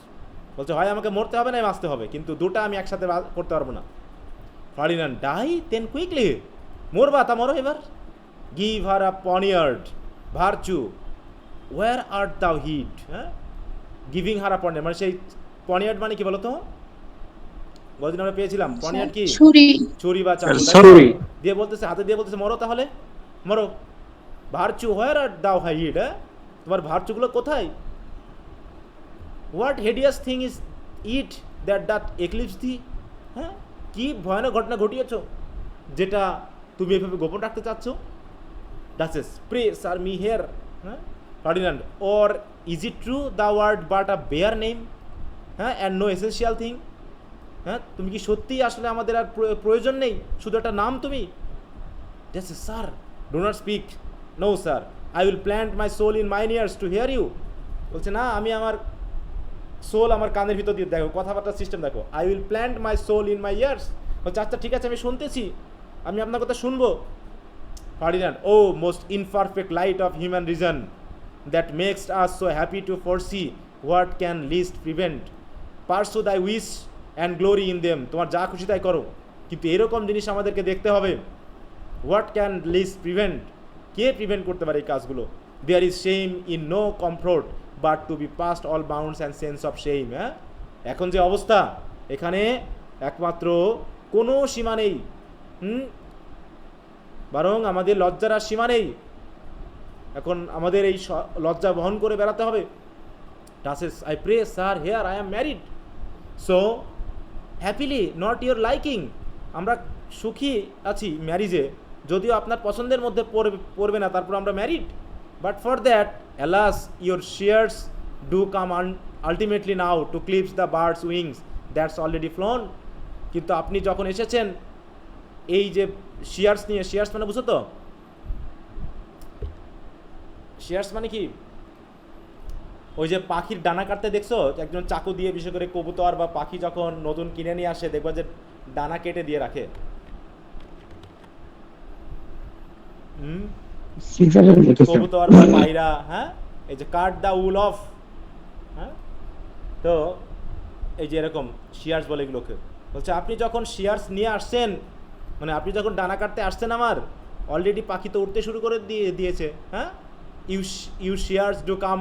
বলছে হয় আমাকে মরতে হবে না বাঁচতে হবে, কিন্তু দুটা আমি একসাথে করতে পারবো না। ফার্ডিনান্ড, ডাই দেন কুইকলি, মরবা তা মরো এবার। গিভ হার আ পনিয়ার্ড virtue war art thou hid. হ্যাঁ, গিভিং হার আ পনিয়ার্ড মানে সেই পনিয়ার্ড মানে কি বলো তো? গতদিন আমরা পেয়েছিলাম পনিয়ার্ড কি ছুরি বা চাকু দিয়ে বলতেছে, হাতে দিয়ে বলতেছে মরো, তাহলে মরো। Virtue where art thou hid, হ্যাঁ, তোমার ভার্চুগুলো কোথায়? What hideous thing is it that eclipse thee. হ্যাঁ, কী ভয়ানক ঘটনা ঘটিয়েছ যেটা তুমি এভাবে গোপন রাখতে চাচ্ছ? Duchess, pray sir me hear. হ্যাঁ, Ferdinand, or is it true the word but a bare name, হ্যাঁ, অ্যান্ড নো এসেন্সিয়াল থিং। হ্যাঁ, তুমি কি সত্যিই আসলে আমাদের আর প্রয়োজন নেই, শুধু একটা নাম তুমি? Duchess, sir do not speak. No sir, I will plant my soul in mine ears to hear you. বলছে না, আমি আমার সোল আমার কানের ভিতর দিয়ে, দেখো কথাবার্তার সিস্টেম দেখো, I will plant my soul in my ears. বলছে আচ্ছা ঠিক আছে, আমি শুনতেছি, আমি আপনার কথা শুনবো। Ferdinand, oh most imperfect light of human reason that makes us so happy to foresee what can least prevent, pursue thy wish and glory in them. তোমার যা খুশি তাই করো, কিন্তু এরকম জিনিস আমাদেরকে দেখতে হবে। হোয়াট ক্যান লিস্ট প্রিভেন্ট, কে প্রিভেন্ট করতে পারে এই কাজগুলো? There is shame in no comfort but to be past all bounds and sense of shame. হ্যাঁ, এখন যে অবস্থা এখানে একমাত্র কোনো সীমা নেই, বরং আমাদের লজ্জার আর সীমা নেই। এখন আমাদের এই লজ্জা বহন করে বেড়াতে হবে। Duchess, I pray sir hear I am married, so happily not your liking. আমরা সুখী আছি ম্যারিজে, যদিও আপনার পছন্দের মধ্যে পড়বে না, তারপর আমরা married. But for that alas your shears do come ultimately now to clips the birds wings that's already flown. কিন্তু আপনি যখন এসেছেন এই যে শেয়ার্স নিয়ে, শেয়ার্স মানে বুঝো তো? শেয়ার্স মানে কি? ওই যে পাখির ডানা কাটতে দেখছো, একজন চাকু দিয়ে, বিশেষ করে কবুতর বা পাখি যখন নতুন কিনে নিয়ে আসে দেখবা যে ডানা কেটে দিয়ে রাখে। কবুতর বা পায়রা, হ্যাঁ, এই যে কাট দ্য উল অফ। হ্যাঁ, তো এই যে এরকম শিয়ার্স বলে এগুলোকে। বলছে আপনি যখন শিয়ার্স নিয়ে আসছেন, মানে আপনি যখন ডানা কাটতে আসছেন, আমার অলরেডি পাখি তো উঠতে শুরু করে দিয়েছে। হ্যাঁ, you shears do come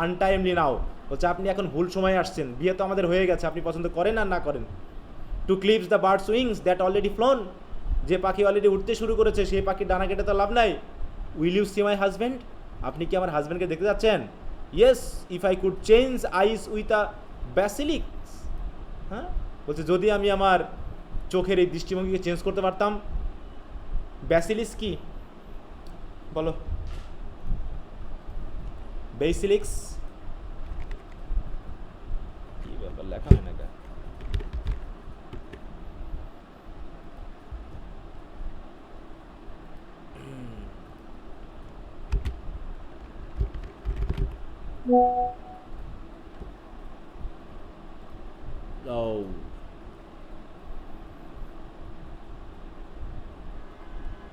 untimely now. বলছে আপনি এখন ভুল সময়ে আসছেন, বিয়ে তো আমাদের হয়ে গেছে, আপনি পছন্দ করেন আর না করেন। To clips the birds wings that already flown, যে পাখি অলরেডি উঠতে শুরু করেছে সেই পাখির ডানা কেটে তো লাভ নাই। Will you see my husband, আপনি কি আমার হাজব্যান্ডকে দেখতে যাচ্ছেন? Yes, if I could change eyes with a basilisk. হ্যাঁ, বলছে যদি আমি আমার চোখের এই দৃষ্টিভঙ্গিকে চেঞ্জ করতে পারতাম। ব্যাসিলিক্স কি বলো? বেসিলিক্স কি ব্যাপার, লেখা হয় না কেন? Oh.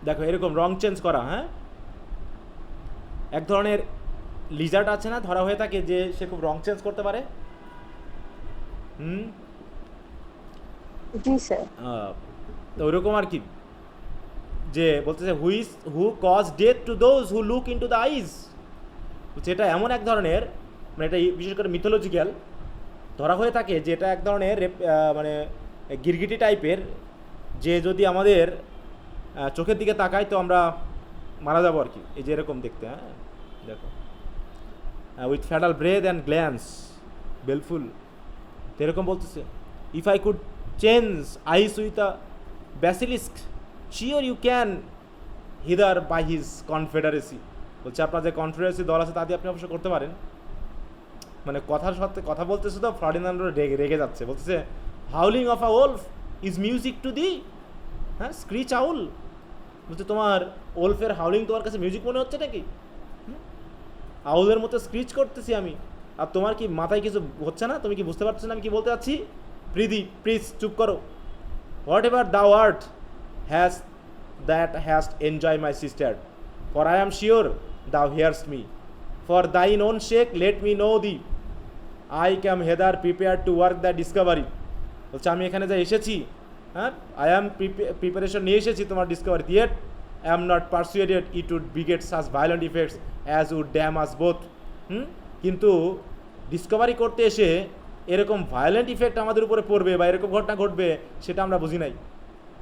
দেখো এরকম রং চেঞ্জ করা, হ্যাঁ, এক ধরনের লিজার্ড আছে না, ধরা হয়ে থাকে যে সে খুব রং চেঞ্জ করতে পারে। জি স্যার। তো ওইরকম আর কি, যে বলতেছে who cause death to those who look into the eyes. এটা এমন এক ধরনের, মানে এটা বিশেষ করে মিথোলজিক্যাল ধরা হয়ে থাকে যে এটা এক ধরনের মানে গিরগিটি টাইপের, যে যদি আমাদের চোখের দিকে তাকায় তো আমরা মারা যাবো আর কি, এই যে এরকম দেখতে। হ্যাঁ দেখো, with fatal breath and glance baleful, তো এরকম বলতেছে। If I could change eyes with a basilisk sure you can hither by his confederacy. বলছে আপনার যে কনফেডারেসি দল আছে তা দিয়ে আপনি অবশ্য করতে পারেন। মানে কথার সাথে কথা বলতেছে তো ফার্ডিনান্ড রেগে যাচ্ছে, বলতেছে হাউলিং of a wolf is music two thee, হ্যাঁ, স্ক্রিচ আউল। বলছে তোমার ওলফের হাউলিং তোমার কাছে মিউজিক মনে হচ্ছে নাকি? আউলের মতো স্ক্রিচ করতেছি আমি, আর তোমার কি মাথায় কিছু হচ্ছে না? তুমি কি বুঝতে পারছো না আমি কি বলতে চাচ্ছি? প্লিজ চুপ করো। Whatever thou art has that hast enjoy my sister, for I am sure thou hears me, for thine own sake let me know thee, I came hither prepare to work the discovery. বলছে আমি এখানে যা এসেছি, হ্যাঁ, I am preparation নিয়ে এসেছি তোমার discovery, yet I am not persuaded it would beget such violent effects as would damn us both. কিন্তু ডিসকভারি করতে এসে এরকম ভায়োলেন্ট ইফেক্ট আমাদের উপরে পড়বে বা এরকম ঘটনা ঘটবে সেটা আমরা বুঝি নাই।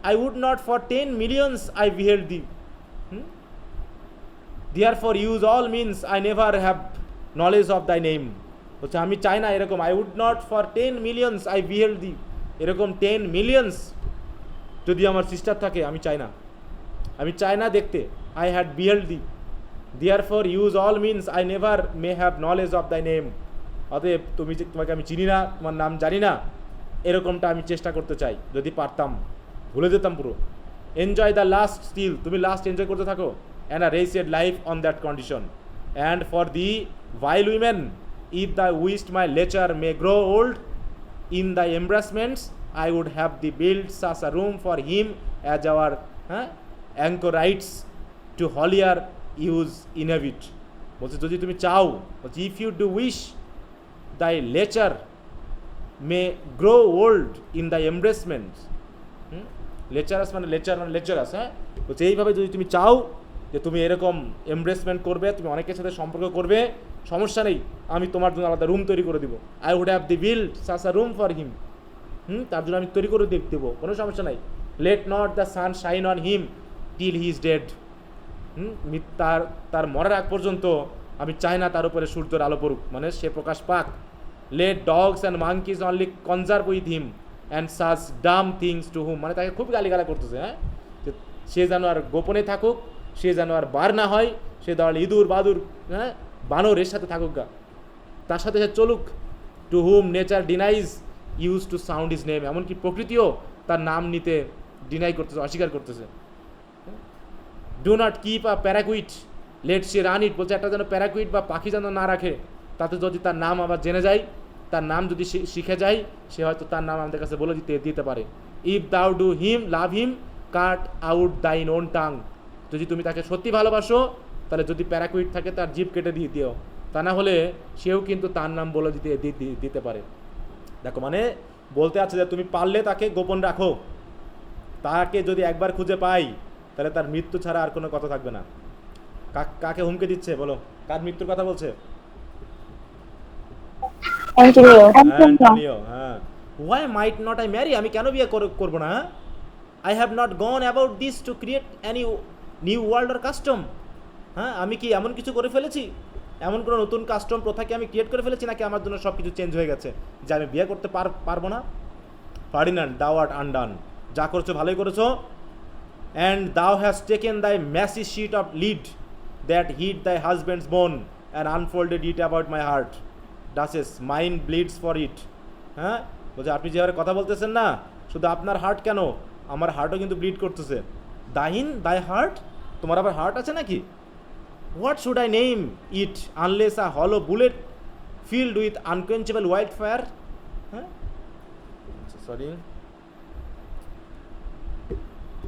I would not for 10 millions I beheld thee, therefore use all means I never have knowledge of thy name। বলছে আমি চাই না এরকম, I would not for 10 millions I beheld thee, এরকম 10 millions যদি আমার সিস্টার থাকে আমি চাই না দেখতে। I had beheld thee, therefore use all means I never may have knowledge of thy name। অতএব তোমাকে আমি চিনি না, তোমার নাম জানি না, এরকমটা আমি চেষ্টা করতে চাই, যদি পারতাম ভুলে যেতাম পুরো। এনজয় দ্য লাস্ট স্টিল, তুমি লাস্ট এনজয় করতে থাকো। And a raised life on that condition. And for the vile women, if thou wished my lecher may grow old in thy embracements, I would have thee build such a room for him as our anchorites to holier use inhabit। বলছে যদি তুমি চাও, বলছে if you do wish thy lecher may grow old in thy embracements, লেচারাস মানে লেচারাস, হ্যাঁ, বলছে এইভাবে যদি তুমি চাও যে তুমি এরকম এমব্রেসমেন্ট করবে, তুমি অনেকের সাথে সম্পর্ক করবে, সমস্যা নেই, আমি তোমার জন্য আলাদা রুম তৈরি করে দিব। I would have the build such a room for him, তার জন্য আমি তৈরি করে দেবো, কোনো সমস্যা নাই। Let not the sun shine on him till he is dead, তার মরার আগ পর্যন্ত আমি চাই না তার উপরে সূর্যের আলো পড়ুক, মানে সে প্রকাশ পাক। Let dogs and monkeys only conserve with him and such dumb things to whom, মানে তাকে খুব গালিগালা করতেছে, হ্যাঁ, সে যেন আর গোপনে থাকুক, সে যেন আর বার না হয়, সে দল ইঁদুর বাদুর, হ্যাঁ, বানরের সাথে থাকুক গা, তার সাথে সে চলুক। To whom nature denies use to sound his name, এমনকি প্রকৃতিও তার নাম নিতে ডিনাই করতেছে, অস্বীকার করতেছে। Do not keep a parakeet let say run it, বলছে একটা যেন প্যারাকুইট বা পাখি যেন না রাখে, তাতে যদি তার নাম আবার জেনে যায়, তার নাম যদি শিখে যায়, সে হয়তো তার নাম আমাদের কাছে বলে দিতে পারে। If thou do him love him cut out thine own tongue, যদি তুমি তাকে সত্যি ভালোবাসো তাহলে যদি প্যারাকুইট থাকে তার জিভ কেটে দিয়ে দিও, তা না হলে সেও কিন্তু তার নাম বলে দিতে পারে। দেখো মানে বলতে আছে যে তুমি পারলে তাকে গোপন রাখো, তাকে যদি একবার খুঁজে পাই তাহলে তার মৃত্যু ছাড়া আর কোনো কথা থাকবে না। কাকে হুমকে দিচ্ছে বলো, কার মৃত্যুর কথা বলছে? অ্যান্টোনিও। হ্যাঁ, why might not I marry, আমি কেন বিয়ে করবো না? I have not gone about this to create any new world or custom, হ্যাঁ, আমি কি এমন কিছু করে ফেলেছি, এমন কোনো নতুন কাস্টম প্রথাকে আমি ক্রিয়েট করে ফেলেছি নাকি আমার জন্য সব কিছু চেঞ্জ হয়ে গেছে যে আমি বিয়ে করতে পারবো না? ফার্ডিনান্ড, দাও আর্ট আনডান, যা করছো ভালোই করেছো। And thou has taken thy massy sheet of lead that hid thy husband's bone and unfolded it about my heart, duchess mind bleeds for it. হ্যাঁ, বলছে আপনি যেভাবে কথা বলতেছেন না, শুধু আপনার হার্ট কেন, আমার হার্টও কিন্তু ব্লিড করতেছে। দাই হার্ট, তোমার আবার হার্ট আছে নাকি? What should I name it unless a hollow bullet filled with unquenchable wild fire. হ্যাঁ, সরি,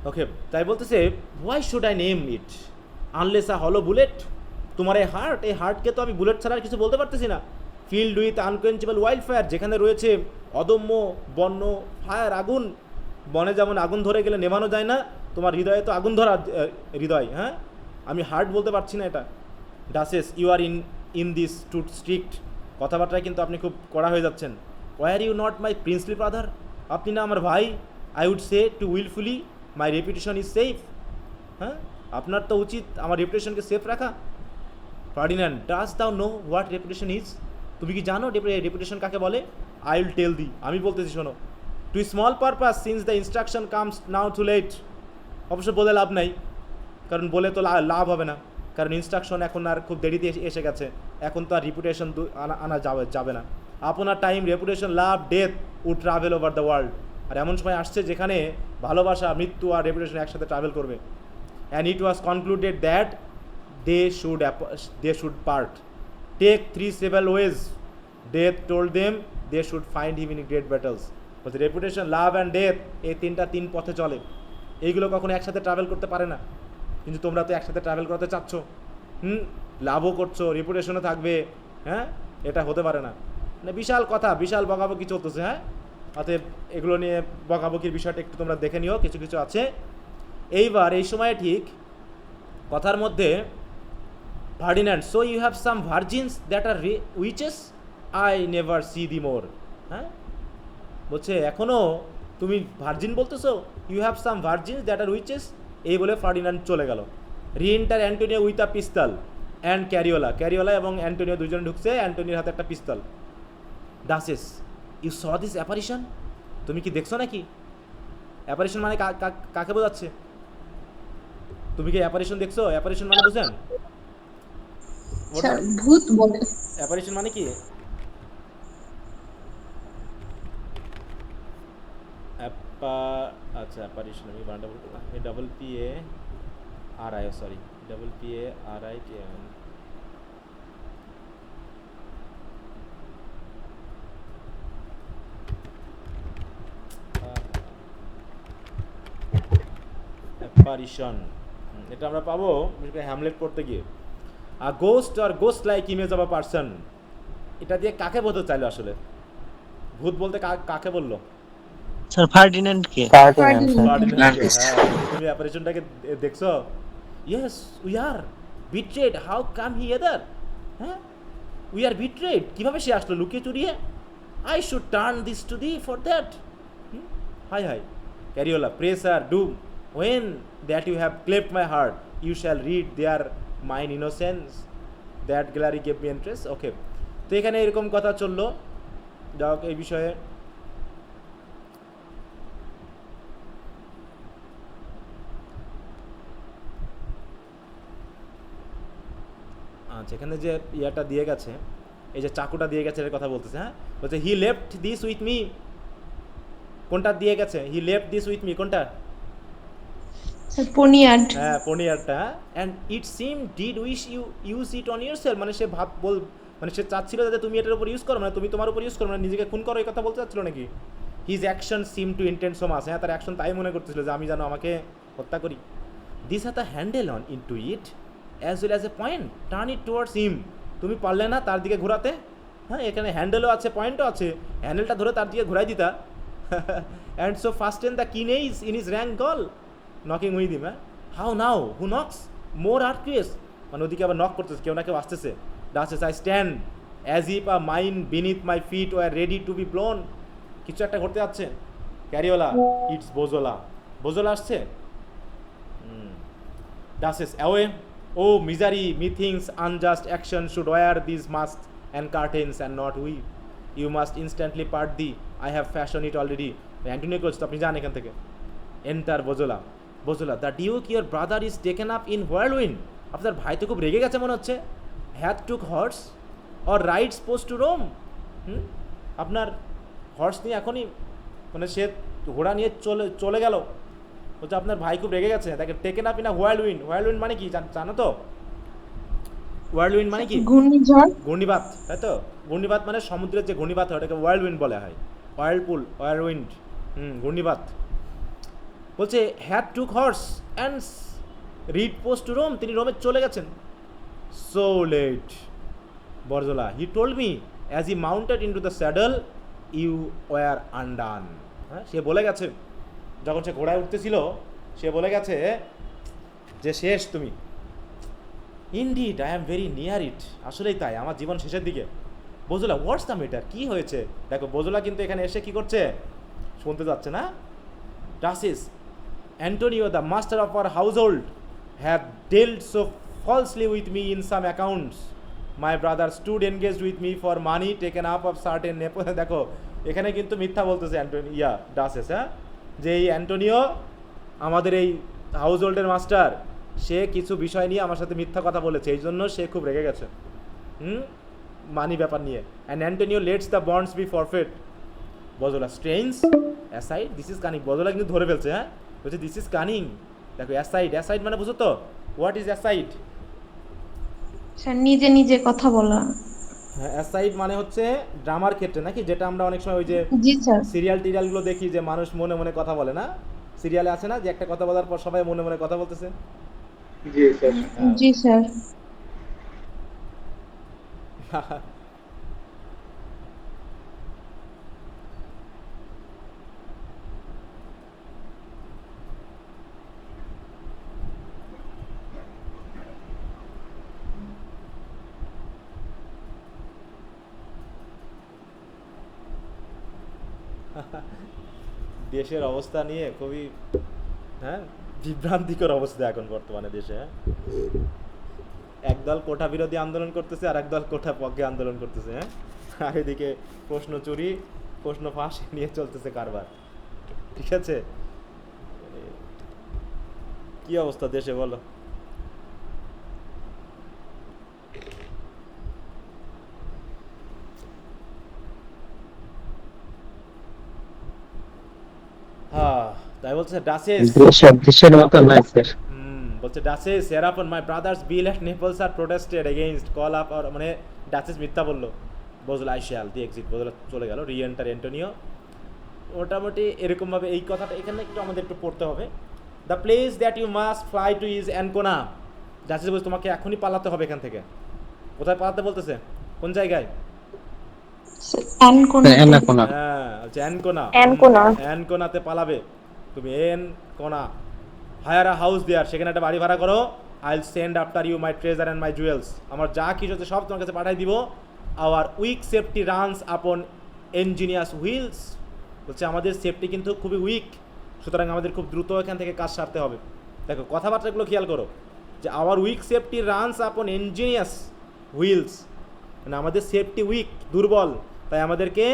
ওকে, তাই বলতেছে why should I name it unless a hollow bullet. তোমার এই হার্টকে তো আমি বুলেট ছাড়া আর কিছু বলতে পারতেছি না। Field with unquenchable wild fire, যেখানে রয়েছে অদম্য বন্য ফায়ার, আগুন। বনে যেমন আগুন ধরে গেলে নেভানো যায় না, তোমার হৃদয়ে তো আগুন ধরা হৃদয়। হ্যাঁ, আমি হার্ট বলতে পারছি না এটা। Duchess you are in this too strict, কথাবার্তায় কিন্তু আপনি খুব কড়া হয়ে যাচ্ছেন। Were you not my princely brother, আপনি না আমার ভাই। I would say to wilfully my reputation is safe. হ্যাঁ, আপনার তো উচিত আমার রেপুটেশনকে সেফ রাখা। ফার্ডিন্যান্ড, ডাস দাও নো হোয়াট রেপুটেশন ইজ, তুমি কি জানো রেপুটেশন কাকে বলে? আই উইল টেল দি, আমি বলতেছি শোনো। To small purpose since the instruction comes now too late, অবশ্য বলে লাভ নাই, কারণ বলে তো লাভ হবে না, কারণ ইনস্ট্রাকশন এখন আর খুব দেরিতে এসে গেছে, এখন তো আর রেপুটেশন আনা যাবে না। আপনার time reputation love death would travel over the world, আর এমন সময় আসছে যেখানে ভালোবাসা মৃত্যু আর রেপুটেশন একসাথে ট্রাভেল করবে। And it was concluded that they should part, take 3 several ways, death told them they should find him in great battles. বলছে রেপুটেশন, লাভ অ্যান্ড ডেথ, এই তিন পথে চলে, এইগুলো কখনো একসাথে ট্রাভেল করতে পারে না। কিন্তু তোমরা তো একসাথে ট্রাভেল করতে চাচ্ছ, লাভও করছো, রেপুটেশনও থাকবে। হ্যাঁ, এটা হতে পারে না। মানে বিশাল কথা, বিশাল বকাবকি চলতেছে। হ্যাঁ, অতএব এগুলো নিয়ে বকাবকির বিষয়টা একটু তোমরা দেখে নিও, কিছু কিছু আছে। এইবার এই সময়ে ঠিক কথার মধ্যে Ferdinand, so you have some virgins that are witches, I never see thee more. হ্যাঁ, বলছে এখনও তুমি ভার্জিন বলতেছো, you have some virgins that are witches. এই বলে ফার্ডিন্যান্ড চলে গেল। Reenter Antonio with a pistol and Cariola এবং অ্যান্টোনিও দুজন ঢুকছে, অ্যান্টোনিওর হাতে একটা পিস্তল। ডাসেস, ইউ স দিস অ্যাপারিশন, তুমি কি দেখছো নাকি? অ্যাপারিশন মানে কাকে বোঝাচ্ছে? তুমি কি অ্যাপারিশন দেখছো? অ্যাপারিশন মানে বুঝেন? ভূত বলে। অ্যাপারিশন মানে কি? আচ্ছা, অ্যাপারিশন আমি বানানটা বলতে PARI, সরি, PARI। অ্যাপারিশন, এটা আমরা পাবো হ্যামলেট পড়তে গিয়ে। A ghost or ghost like image of a person, এটা দিয়ে কাকে বোঝাতে চাইলো আসলে? ভূত বলতে কাকে বললো? স্যার ফার্ডিন্যান্ড কে? ফার্ডিন্যান্ডকে। হ্যাঁ, তুমি অ্যাপারিশনটাকে দেখছো? Yes, we are betrayed, how came he hither. হ্যাঁ, উই আর বিট্রেড, কীভাবে সে আসলো লুকিয়ে চুরিয়ে? I should turn this to thee for that. Hi Cariola, pray sir do, when that you have cleft my heart you shall read there mine innocence, that gallery gave me interest. Okay, তো এখানে এরকম কথা চললো। যাই হোক, এই বিষয়ে আচ্ছা, এখানে যে ইয়াটা দিয়ে গেছে, এই যে চাকুটা দিয়ে গেছে এর কথা বলতেছে। হ্যাঁ, বলছে he left this with me, কোনটা দিয়ে গেছে? He left this with me, কোনটা? পনিয়ার্ড। হ্যাঁ, পনিয়ারটা। And it seem did wish you use it on yourself, মানে সে মানে সে চাচ্ছিল যাতে তুমি এটার উপর ইউজ করো, মানে তুমি তোমার উপর ইউজ করো, মানে নিজেকে খুন করো, এই কথা বলতে চাচ্ছিল নাকি? His action seem to intent so much, হ্যাঁ তার অ্যাকশন তাই মনে করতেছিল যে আমি যেন আমাকে হত্যা করি। This have the handle on into it as well as a point, turn it towards him, তুমি পারলে না তার দিকে ঘোরাতে? হ্যাঁ, এখানে হ্যান্ডেলও আছে, পয়েন্টও আছে, হ্যান্ডেলটা ধরে তার দিকে ঘোরাই দিতা। And so fasten the kinnage in his rank gall knocking with him. হ্যাঁ, হাউ নাও হু নক্স মোর আর্টকুয়েস, মানে ওদিকে আবার নক করতেছে, কেউ না কেউ আসতেছে। Duchess, I stand as if a mine beneath my feet were ready to be blown, কিছু একটা ঘটতে যাচ্ছে। ক্যারিওলা, ইটস বোজোলা আসছে। Duchess, away O misery, methinks unjust actions should wear this mask and curtains and not we, you must instantly part thee, I have fashion it already. Antonio করছে, তো আপনি যান এখান থেকে। Enter Bosola. Bosola, the duke your brother is taken up in whirlwind. আপনার ভাই তো খুব রেগে গেছে মনে হচ্ছে। Had took horse or rides post to Rome. আপনার হর্স নিয়ে এখনই মানে সে ঘোড়া নিয়ে চলে গেল। বলছে আপনার ভাই খুব রেগে গেছে, তাকে টেকেন আপ ইন আ হোয়ারলুইন। হোয়ারলুইন মানে কি জানো তো? হোয়ারলুইন মানে কি? ঘূর্ণিঝড়। ঘূর্ণিবাত, তাই তো? ঘূর্ণিবাত মানে সমুদ্রের যে ঘূর্ণিবাত হয় ওটাকে ওয়ার্লউইন্ড বলা হয়। ওয়ার্লপুল, ওয়ার্লউইন্ড, ঘূর্ণিবাত। বলছে had took horse and rid post to Rome, তিনি রোমে চলে গেছেন। So let Bosola, he told me as he mounted into the saddle you were undone. হ্যাঁ, সে বলে গেছে যখন সে ঘোড়ায় উঠতেছিল, সে বলে গেছে যে শেষ তুমি। Indeed I am very near it, আসলেই তাই, আমার জীবন শেষের দিকে। বোজোলা, হোয়াটস দ্য ম্যাটার, কী হয়েছে? দেখো বোজোলা কিন্তু এখানে এসে কি করছে শুনতে যাচ্ছে না। Duchess, Antonio the master of our household have dealt so falsely with me in some accounts. My brother stood engaged with me for money taken up of certain Neapo. দেখো এখানে কিন্তু মিথ্যা বলতেছে ডাসেস, হ্যাঁ, যে এই অ্যান্টোনিও আমাদের এই হাউস হোল্ডের মাস্টার, সে কিছু বিষয় নিয়ে আমার সাথে মিথ্যা কথা বলেছে, এই জন্য সে খুব রেগে গেছে মানি ব্যাপার নিয়ে। And Antonio lets the bonds be forfeit. Bosola, strange aside this is cunning. Bosola কিন্তু ধরে ফেলছে, হ্যাঁ, বলছে দিস ইজ কানিং। দেখো অ্যাসাইড, অ্যাসাইড মানে বুঝো তো? What is aside? স্যার নিজে নিজে কথা বলা। হ্যাঁ, অ্যাসাইড মানে হচ্ছে ড্রামার ক্ষেত্রে নাকি, যেটা আমরা অনেক সময় ওই যে জি স্যার। সিরিয়াল টিরিয়ালগুলো দেখি যে মানুষ মনে মনে কথা বলে না, সিরিয়ালে আছে না যে একটা কথা বলার পর সবাই মনে মনে কথা বলতেছে। জি স্যার। দেশের অবস্থা নিয়ে খুবই বিভ্রান্তিকর অবস্থা এখন বর্তমানে দেশে। একদল কোটা বিরোধী আন্দোলন করতেছে আর একদল কোটা পক্ষে আন্দোলন করতেছে, আর এদিকে প্রশ্ন চুরি প্রশ্ন ফাঁস নিয়ে চলতেছে কারবার। ঠিক আছে, কি অবস্থা দেশে বলো? তাই বলছে ডাসেস, দেশের মতো নয় স্যার। বলছে ডাসেস হেরাপন মাই ব্রাদার্স বিল এট নেপলস আর প্রোটেস্টেড এগেইনস্ট কল আপ, আর মানে ডাসেস মিথ্যা বললো। বোজোলা, আই শ্যাল দি এক্সিট। বোজোলা চলে গেল। রি এন্টার অ্যান্টোনিও। মোটামুটি এরকমভাবে এই কথাটা এখানে একটু আমাদের একটু পড়তে হবে। The place that you must fly to is Ancona. Duchess বলছে তোমাকে এখনই পালাতে হবে এখান থেকে। কোথায় পালাতে বলতেছে? কোন জায়গায়? হ্যাঁ, অ্যানকোনাতে পালাবে তুমি। অ্যানকোনা, হায়ার আ হাউস দেয়ার, সেখানে একটা বাড়ি ভাড়া করো। I will send after you my treasure and my jewels. আমার যা কিছু আছে সব তোমার কাছে পাঠাই দিব। Our weak safety runs upon ingenious wheels. বলছে আমাদের সেফটি কিন্তু খুবই উইক, সুতরাং আমাদের খুব দ্রুত এখান থেকে কাজ সারতে হবে। দেখো কথাবার্তাগুলো খেয়াল করো, যে hour weak safety runs upon ingenious wheels, মানে আমাদের সেফটি উইক, দুর্বল, তাই আমাদেরকে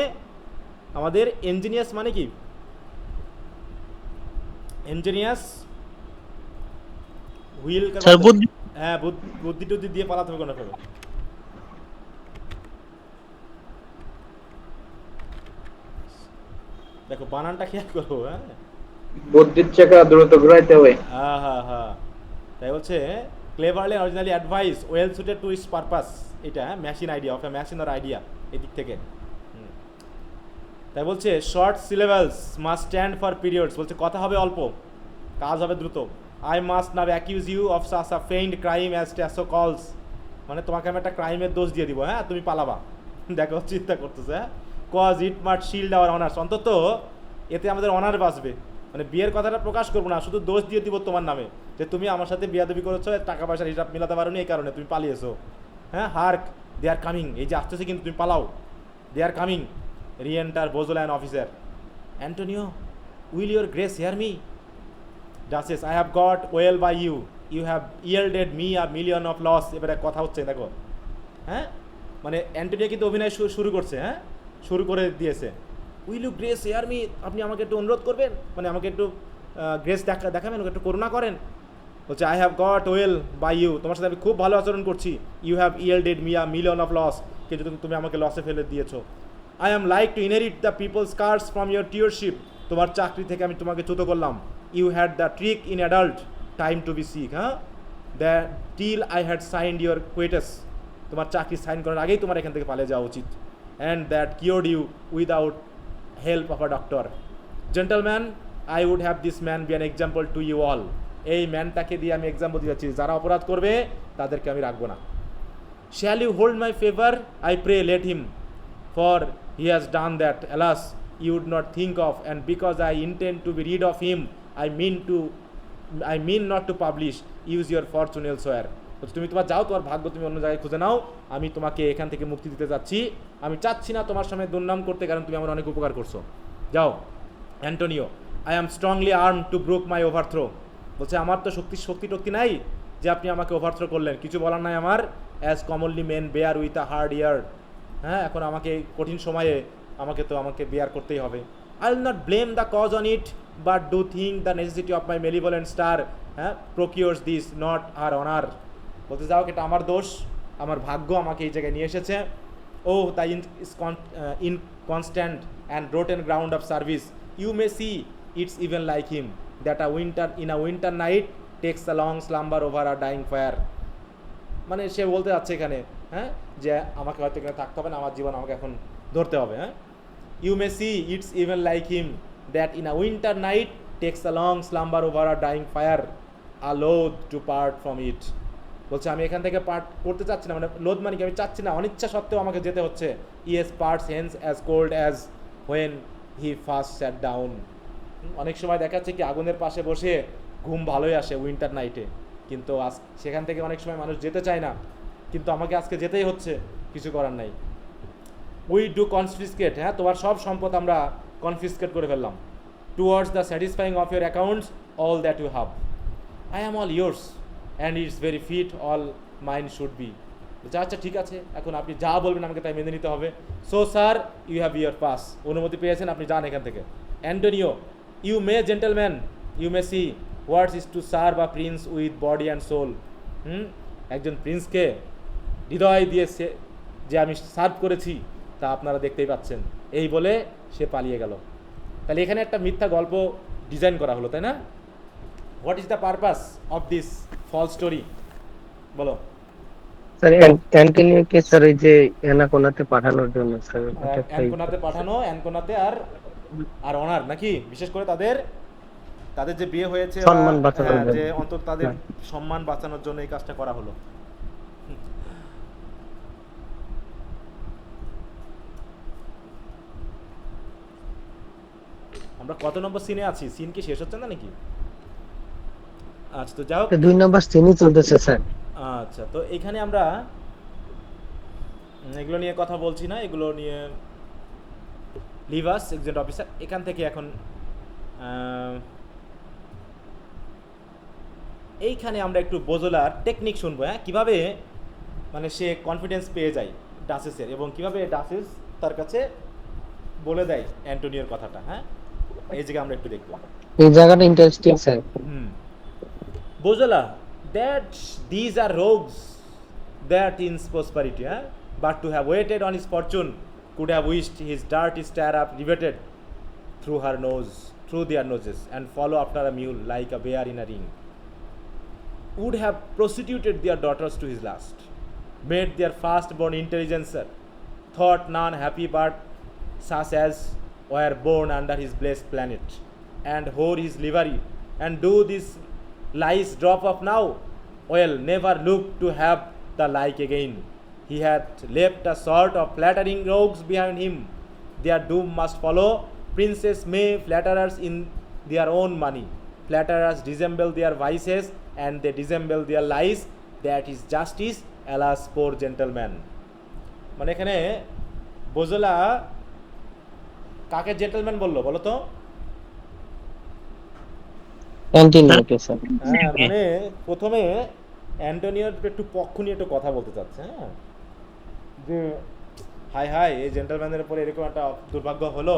আমাদের ইঞ্জিনিয়াস মানে কি? ইঞ্জিনিয়াস হুইল, হ্যাঁ, বুদ্ধি টুদ্ধি দিয়ে পালাতে হবে কোনো ভাবে। দেখো বানানটা খেয়াল করো, হ্যাঁ, বুদ্ধির চাকা দ্রুত ঘুরাইতে হবে। হ্যাঁ, তাই বলছে cleverly originally advice well suited to its purpose. এটা machine idea of a machine or idea, এদিক থেকে। তাই বলছে short syllables must stand for periods. বলছে কথা হবে অল্প, কাজ হবে দ্রুত। I must now accuse you of such a feigned crime as Tasso calls. মানে তোমাকে আমি একটা ক্রাইমের দোষ দিয়ে দিব, হ্যাঁ, তুমি পালাবা। দেখো চিন্তা করতেছে, হ্যাঁ, cause it must shield our honours. অন্তত এতে আমাদের অনার বাঁচবে। মানে বিয়ের কথাটা প্রকাশ করবো না, শুধু দোষ দিয়ে দিব তোমার নামে, যে তুমি আমার সাথে বিয়াদবি করেছো, টাকা পয়সার হিসাব মিলাতে পারোনি, এই কারণে তুমি পালিয়েছো। হ্যাঁ, হার্ক দে আর কামিং, এই যে আসতেছে কিন্তু তুমি পালাও। They are coming. Reenter Bosola an officer. Antonio, will your grace hear me? Duchess, I have got well by you, you have yielded me a million of loss. এবারে কথা হচ্ছে, দেখো, হ্যাঁ, মানে অ্যান্টোনিও কিন্তু অভিনয় শুরু করছে, হ্যাঁ, শুরু করে দিয়েছে। Will you grace hear me, আপনি আমাকে একটু অনুরোধ করবেন, মানে আমাকে একটু গ্রেস দেখাবেন, ওকে একটু করুণা করেন। বলছে I have got well by you, তোমার সাথে আমি খুব ভালো আচরণ করছি। You have yielded me a million of loss, কিন্তু তুমি আমাকে লসে ফেলে দিয়েছো। I am like to inherit the people's curse from your stewardship, তোমার চাকরি থেকে আমি তোমাকে চ্যুত করলাম। You had the trick in অ্যাডাল্ট টাইম টু বি সিক, হ্যাঁ, the till I had signed your quietus, তোমার চাকরি সাইন করার আগেই তোমার এখান থেকে পালিয়ে যাওয়া উচিত। And that cured you without help of a doctor. Gentleman, I would have this man be an example to you all, এই ম্যানটাকে দিয়ে আমি এক্সাম্পল দিতে যাচ্ছি, যারা অপরাধ করবে তাদেরকে আমি রাখবো না। Shall you hold my favour, I pray let him, for he has done that alas you would not think of, and because I intend to be rid of him I mean not to publish, use your fortune elsewhere. তুমি তোমার যাও, তোমার ভাগ্য তুমি অন্য জায়গায় খুঁজে নাও, আমি তোমাকে এখান থেকে মুক্তি দিতে যাচ্ছি, আমি চাচ্ছি না তোমার সামনে দুর্নাম করতে, কারণ তুমি আমার অনেক উপকার করছো, যাও। Antonio, I am strongly arm to broke my overthrow, বলছে আমার তো শক্তি নাই যে আপনি আমাকে ওভারথ্রো করলেন, কিছু বলার নাই আমার। As commonly men bear with a hard year, হ্যাঁ, এখন আমাকে কঠিন সময়ে আমাকে বেয়ার করতেই হবে। I will not blame the cause on it, but do think the necessity of my malevolent star procures this, not her honor. বলতে যাও এটা আমার দোষ, আমার ভাগ্য আমাকে এই জায়গায় নিয়ে এসেছে। ও the inconstant and rotten ground of service, you may see it's even like him, that in a winter night takes a long slumber over a dying fire. মানে সে বলতে যাচ্ছে এখানে, হ্যাঁ, যে আমাকে হয়তো এখানে থাকতে হবে না, আমার জীবন আমাকে এখন ধরতে হবে, হ্যাঁ। You may see it's even like him, that in a winter night takes a long slumber over a dying fire, loath to part from it. বলছে আমি এখান থেকে পার্ট করতে চাচ্ছি না, মানে লোধ মানে কি, আমি চাচ্ছি না, অনিচ্ছা সত্ত্বেও আমাকে যেতে হচ্ছে। Yes, parts hence as cold as when he first sat down. অনেক সময় দেখা যাচ্ছে কি আগুনের পাশে বসে ঘুম ভালোই আসে উইন্টার নাইটে, কিন্তু সেখান থেকে অনেক সময় মানুষ যেতে চায় না, কিন্তু আমাকে আজকে যেতেই হচ্ছে, কিছু করার নাই। উই ডু কনফিসকেট, হ্যাঁ, তোমার সব সম্পদ আমরা কনফিসকেট করে ফেললাম। Towards the satisfying of your accounts all that you have, I am all yours and it's very fit all mind should be. আচ্ছা ঠিক আছে, এখন আপনি যা বলবেন আমাকে তাই মেনে নিতে হবে। So sir, you have your pass, অনুমতি পেয়েছেন, আপনি যান এখান থেকে। Antonio, you may gentleman, you may see what's is to serve a prince with body and soul. একজন প্রিন্সকে হৃদয় দিয়ে যে আমি সার্ভ করেছি তা আপনারা দেখতেই পাচ্ছেন, এই বলে সে পালিয়ে গেল। তাহলে এখানে একটা মিথ্যা গল্প ডিজাইন করা হলো, তাই না? What is the purpose of this false story, বলো। স্যার অ্যান্টোনিওকে স্যার এই যে অ্যানাকোনাতে পাঠানোর জন্য স্যার, অ্যানকোনাতে পাঠানো, অ্যানকোনাতে আর অনার নাকি, বিশেষ করে তাদের যে বিয়ে হয়েছে সম্মান বাঁচানোর জন্য, যে অন্তত তাদের সম্মান বাঁচানোর জন্য এই কাজটা করা হলো। আমরা কত নম্বর সিনে আছি? সিন কি শেষ হচ্ছে না নাকি? আচ্ছা, তো যাও, 2 নম্বর সিনই চলতেছে স্যার। আচ্ছা, তো এখানে আমরা এগুলো নিয়ে কথা বলছি না, এগুলো নিয়ে লিভাস এক্সিকিউটিভ অফিসার এখান থেকে এখন এইখানে আমরা একটু বোজোলার টেকনিক শুনবো, হ্যাঁ, কীভাবে মানে সে কনফিডেন্স পেয়ে যায় ডাসেসের, এবং কীভাবে ডাসেস তার কাছে বলে দেয় অ্যান্টোনিওর কথাটা, হ্যাঁ, এই জায়গায় আমরা একটু দেখবো। এই জায়গাটা interesting sir. Bosola, that these are rogues that in prosperity, but to have waited on his fortune could have wished his dirty stirrup riveted through their noses, and follow after a mule like a bear in a ring, would have prostituted their daughters to his lust, made their firstborn intelligencer, thought none happy but such as were born under his blessed planet, and whore his livery, and do this lies drop off now, well, never look to have the like again. He had left a sort of flattering rogues behind him, their doom must follow. Princes may flatterers in their own money, flatterers dissemble their vices, and they dissemble their lies, that is justice, alas poor gentleman. মানে এখানে বোজোলা কাকে gentleman বললো বলো তো? অ্যান্টোনিওকে sir. হ্যাঁ, মানে প্রথমে অ্যান্টোনিওর একটু পক্ষ নিয়ে একটু কথা বলতে চাচ্ছে, হ্যাঁ, যে হাই এই জেন্টলম্যানের উপরে এরকম একটা দুর্ভাগ্য হলো,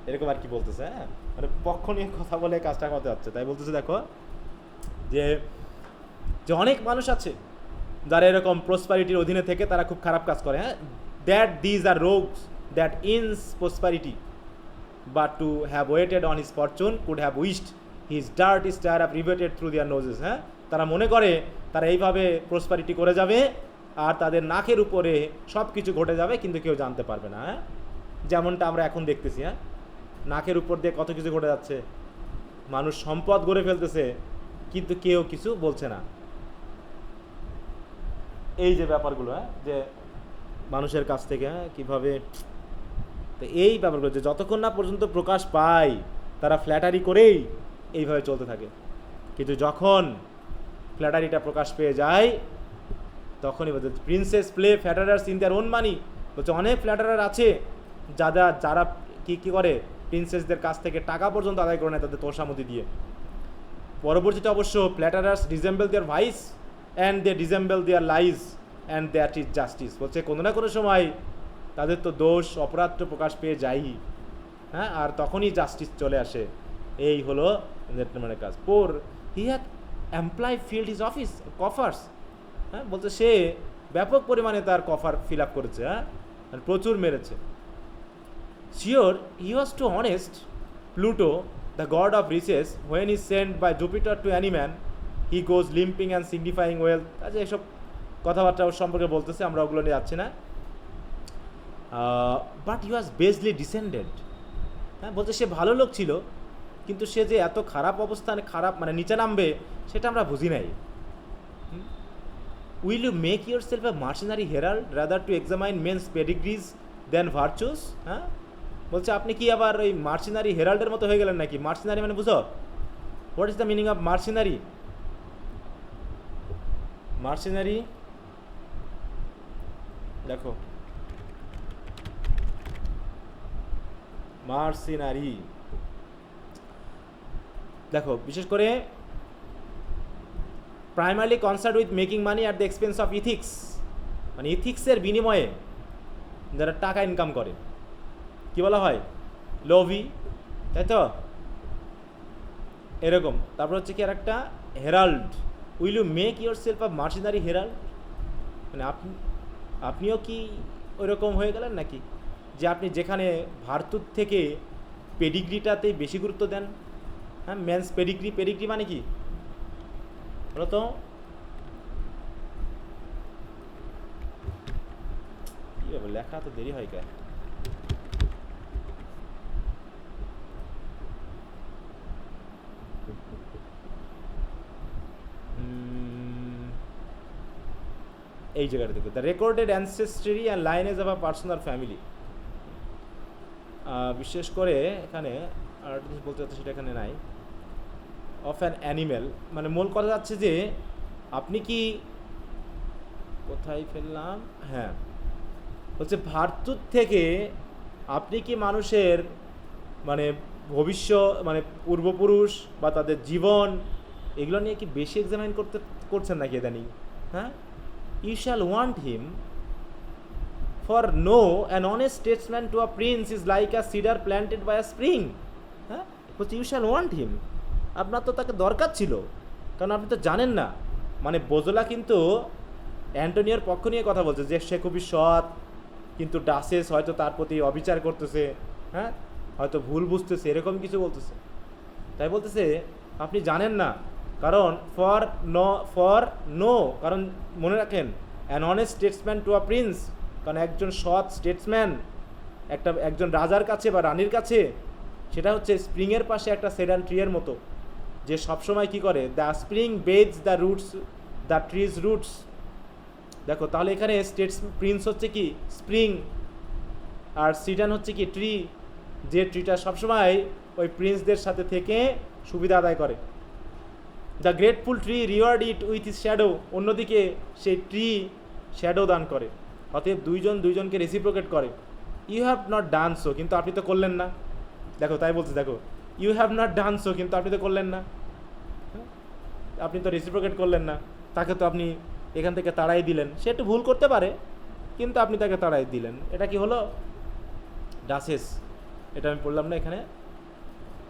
এরকম আর কি বলতেছে, হ্যাঁ, মানে পক্ষ নিয়ে কথা বলে কাজটা করতে যাচ্ছে। তাই বলতেছে দেখো যে যে অনেক মানুষ আছে যারা এরকম প্রসপারিটির অধীনে থেকে তারা খুব খারাপ কাজ করে, হ্যাঁ, that these are rogues that in's prosperity but to have waited on his fortune could have wished his dirt stirrup riveted through their noses. হ্যাঁ, তারা মনে করে তারা এইভাবে প্রসপারিটি করে যাবে আর তাদের নাকের উপরে সব কিছু ঘটে যাবে, কিন্তু কেউ জানতে পারবে না। হ্যাঁ, যেমনটা আমরা এখন দেখতেছি, হ্যাঁ, নাকের উপর দিয়ে কত কিছু ঘটে যাচ্ছে, মানুষ সম্পদ গড়ে ফেলতেছে কিন্তু কেউ কিছু বলছে না। এই যে ব্যাপারগুলো, হ্যাঁ, যে মানুষের কাছ থেকে, হ্যাঁ, কীভাবে, তো এই ব্যাপারগুলো যে যতক্ষণ না পর্যন্ত প্রকাশ পায় তারা ফ্ল্যাটারি করেই এইভাবে চলতে থাকে, কিন্তু যখন ফ্ল্যাটারিটা প্রকাশ পেয়ে যায় তখনই বলছে princes pay flatterers in their own money. বলছে অনেক ফ্ল্যাটারার আছে যারা কি করে প্রিন্সেসদের কাছ থেকে টাকা পর্যন্ত আদায় করে নেয় তাদের তোষামতি দিয়ে। পরবর্তীতে অবশ্য flatterers dissemble their vices and they dissemble their lies and that is justice. বলছে কোনো না কোনো সময় তাদের তো দোষ অপরাধ তো প্রকাশ পেয়ে যায়ই, হ্যাঁ, আর তখনই জাস্টিস চলে আসে। এই হলো জেন্টলম্যানের কাজ। Poor he had amply filled his office coffers. হ্যাঁ, বলছে সে ব্যাপক পরিমাণে তার কফার ফিল আপ করেছে, হ্যাঁ, আর প্রচুর মেরেছে। Sure he was too honest Pluto the god of riches when he's sent by Jupiter to any man he goes limping and signifying wealth. আচ্ছা, এসব কথাবার্তা ওর সম্পর্কে বলতেছে, আমরা ওগুলো নিয়ে যাচ্ছি না। But he was basely descended. হ্যাঁ, বলছে সে ভালো লোক ছিল কিন্তু সে যে এত খারাপ অবস্থানে খারাপ মানে নিচে নামবে সেটা আমরা বুঝি নাই। Will you make yourself a mercenary herald rather to examine men's pedigrees than virtues? হ্যাঁ, বলছে আপনি কি আবার ওই মার্সেনারি হেরাল্ডের মতো হয়ে গেলেন নাকি? মার্সেনারি মানে বুঝো? What is the meaning of mercenary? Mercenary দেখো, মার্সেনারি দেখো বিশেষ করে প্রাইমারলি concern with making money at the expense of ethics, মানে ইথিক্সের বিনিময়ে যারা টাকা ইনকাম করে কি বলা হয়? লোভি, তাই তো? এরকম। তারপর হচ্ছে কি আর একটা herald. Will you make yourself a mercenary herald? মানে আপনিও কি ওইরকম হয়ে গেলেন নাকি যে আপনি যেখানে ভারতুর থেকে পেডিগ্রিটাতে বেশি গুরুত্ব দেন? হ্যাঁ, মেন্স পেডিগ্রি মানে কি বলো তো? কী হবে, লেখা তো দেরি হয় কেন? এই জায়গাটা দেখো, the recorded ancestry and lineage of a personal family. বিশেষ করে এখানে আর একটা জিনিস বলতে চাচ্ছি সেটা এখানে নাই। অফ অ্যান অ্যানিম্যাল, মানে মূল কথা যাচ্ছে যে আপনি কি কোথায় ফেললাম, হ্যাঁ, হচ্ছে ভারতুর থেকে আপনি কি মানুষের মানে ভবিষ্যৎ মানে পূর্বপুরুষ বা তাদের জীবন এগুলো নিয়ে কি বেশি এক্সামাইন করছেন নাকি ইদানিং? হ্যাঁ, you shall want him, for no an honest statesman to a prince is like a cedar planted by a spring. হ্যাঁ, বলছে you shall want him, আপনার তো তাকে দরকার ছিল, কারণ আপনি তো জানেন না। মানে বোজোলা কিন্তু অ্যান্টোনিওর পক্ষ নিয়ে কথা বলছে যে সে খুবই সৎ, কিন্তু ডাসেস হয়তো তার প্রতি অবিচার করতেছে, হ্যাঁ, হয়তো ভুল বুঝতেছে, এরকম কিছু বলতেছে। তাই বলতেছে আপনি জানেন না, কারণ ফর নো, কারণ মনে রাখেন an honest Statesman to a Prince, কারণ একজন সৎ স্টেটসম্যান একজন রাজার কাছে বা রানীর কাছে সেটা হচ্ছে স্প্রিংয়ের পাশে একটা সেডান ট্রিয়ের মতো, যে সবসময় কি করে, the spring beds the trees roots. দেখো তাহলে এখানে প্রিন্স হচ্ছে কি স্প্রিং, আর সিডান হচ্ছে কি ট্রি, যে ট্রিটা সবসময় ওই প্রিন্সদের সাথে থেকে সুবিধা আদায় করে। The grateful tree reward it with is shadow, অন্যদিকে সেই ট্রি শ্যাডো দান করে। অতএব দুইজনকে রেসিপ্রোকেট করে। You have not done so, কিন্তু আপনি তো করলেন না। দেখো তাই বলছে, দেখো you have not done so, কিন্তু আপনি তো করলেন না, আপনি তো রেসিপ্রোকেট করলেন না, তাকে তো আপনি এখান থেকে তাড়াই দিলেন। সে একটু ভুল করতে পারে কিন্তু আপনি তাকে তাড়াই দিলেন। এটা কি হলো? ডাসেস এটা আমি পড়লাম না এখানে।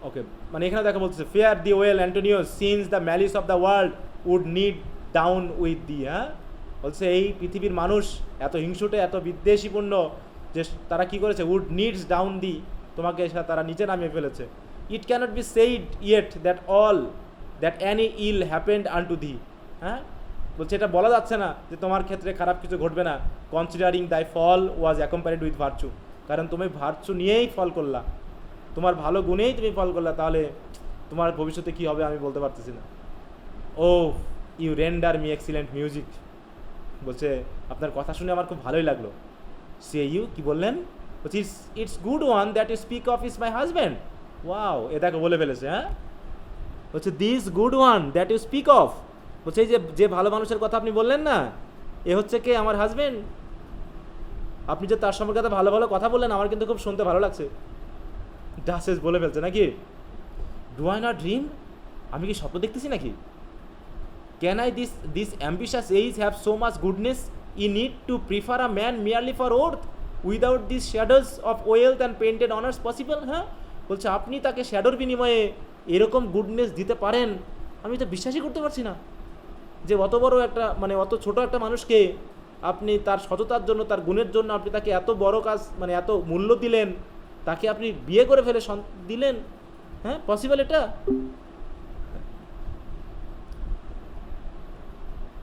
ওকে, মানে এখানে দেখা বলতেছে fare thee well Antonio since the malice of the world would need down with thee, হ্যাঁ বলছে এই পৃথিবীর মানুষ এত হিংসুটে এত বিদ্বেষীপূর্ণ যে তারা কি করেছে, উড নিডস ডাউন দি, তোমাকে তারা নিচে নামিয়ে ফেলেছে। It cannot be said yet that all that any ill happened unto thee, হ্যাঁ বলছে এটা বলা যাচ্ছে না যে তোমার ক্ষেত্রে খারাপ কিছু ঘটবে না, কনসিডারিং দাই ফল ওয়াজ অ্যাকম্পানিড উইথ ভার্চু, কারণ তুমি ভার্চু নিয়েই ফল করলা, তোমার ভালো গুণেই তুমি ফল করলা, তাহলে তোমার ভবিষ্যতে কী হবে আমি বলতে পারতেছি না। O you render me excellent music, বলছে আপনার কথা শুনে আমার খুব ভালোই লাগলো। সে ইউ কি বললেন, বলছি it's good one that you speak of is my husband, wow এ দেখো বলে ফেলেছে, হ্যাঁ বলছে this good one that you speak of, বলছে এই যে ভালো মানুষের কথা আপনি বললেন না, এ হচ্ছে কে, আমার হাজব্যান্ড। আপনি যে তার সম্পর্কে এত ভালো ভালো কথা বললেন আমার কিন্তু খুব শুনতে ভালো লাগছে। ডাসেস বলে ফেলছে নাকি, ডু আই নট ড্রিম, আমি কি স্বপ্ন দেখতেছি নাকি? Can I this ambitious age have so much goodness E need to prefer a man merely for worth without this shadows of wealth and painted honours possible, হ্যাঁ বলছে আপনি তাকে শ্যাডোর বিনিময়ে এরকম গুডনেস দিতে পারেন, আমি তো বিশ্বাসই করতে পারছি না যে অত বড় একটা মানে অত ছোট একটা মানুষকে আপনি তার সততার জন্য তার গুণের জন্য আপনি তাকে এত বড় কাজ মানে এত মূল্য দিলেন, তাকে আপনি বিয়ে করে ফেলে দিলেন, হ্যাঁ পসিবল এটা?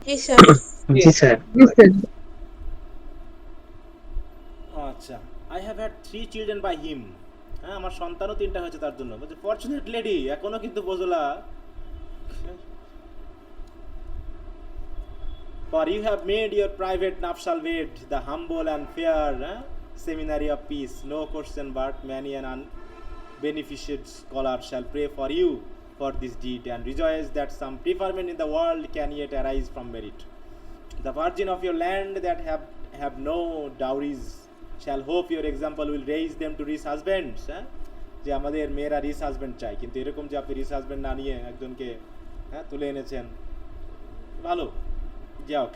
জি স্যার। জি স্যার। আচ্ছা, I have had 3 children by him, হ্যাঁ আমার সন্তানও 3টা হয়েছে তার জন্য। বলছে ফরচুনেট লেডি, এখনো কিন্তু বোঝলা, for you have made your private nuptial bed the humble and fair seminary of peace, no question but many an unbeneficent scholar shall pray for you for this deed and rejoice that some preferment in the world can yet arise from merit. The virgin of your land that have no dowries shall hope your example will raise them to rich husbands, যে আমাদের মেয়েরা rich husband চাই, কিন্তু এরকম যে আপনি rich husband না নিয়ে একজনকে তুলে এনেছেন, ভালো যাক,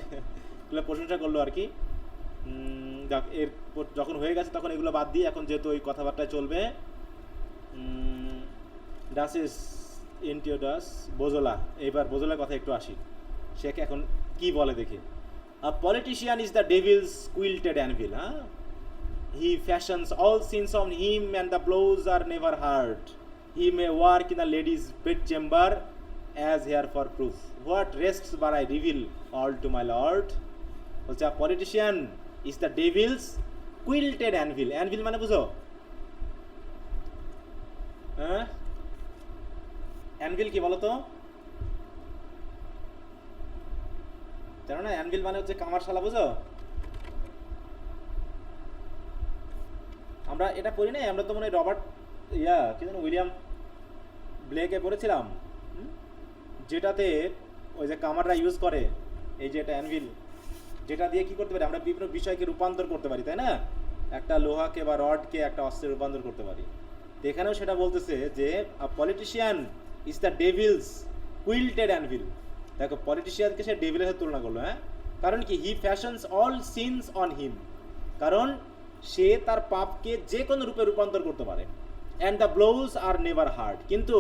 এগুলো প্রশংসা করলো আর কি। যাক, এর যখন হয়ে গেছে তখন এগুলো বাদ দিয়ে এখন যেহেতু ওই কথাবার্তায় চলবে, ডাসেস ইন্টিওডাস বোজোলা, এইবার বোজোলার কথা একটু আসি, সে এখন কি বলে দেখি। A politician is the devil's quilted anvil, হ্যাঁ he fashions all sins on him and the blows are never heard, he may work in the lady's bed chamber as here for proof, what rests but I reveal all to my lord. বলছে a politician is the devil's quilted anvil, anvil মানে বুঝো, হ্যাঁ anvil কি বলো তো, জানো না anvil মানে হচ্ছে কামারশালা, বুঝো? আমরা এটা পড়ি নাই, আমরা তো মনে হয় রবার্ট কি জানো উইলিয়াম ব্লেকে পড়েছিলাম, যেটাতে ওই যে কামাররা ইউজ করে, এই যে এটা অ্যানভিল, যেটা দিয়ে কি করতে পারি আমরা বিভিন্ন বিষয়কে রূপান্তর করতে পারি, তাই না? একটা লোহাকে বা রডকে একটা অস্ত্রে রূপান্তর করতে পারি। তো এখানেও সেটা বলতেছে যে a politician is the devil's quilted anvil. দেখো পলিটিশিয়ানকে সে ডেভিলের সাথে তুলনা করলো, হ্যাঁ কারণ কি, he fashions all sins on him, কারণ সে তার পাপকে যে কোনো রূপে রূপান্তর করতে পারে। And the blows are never heard, কিন্তু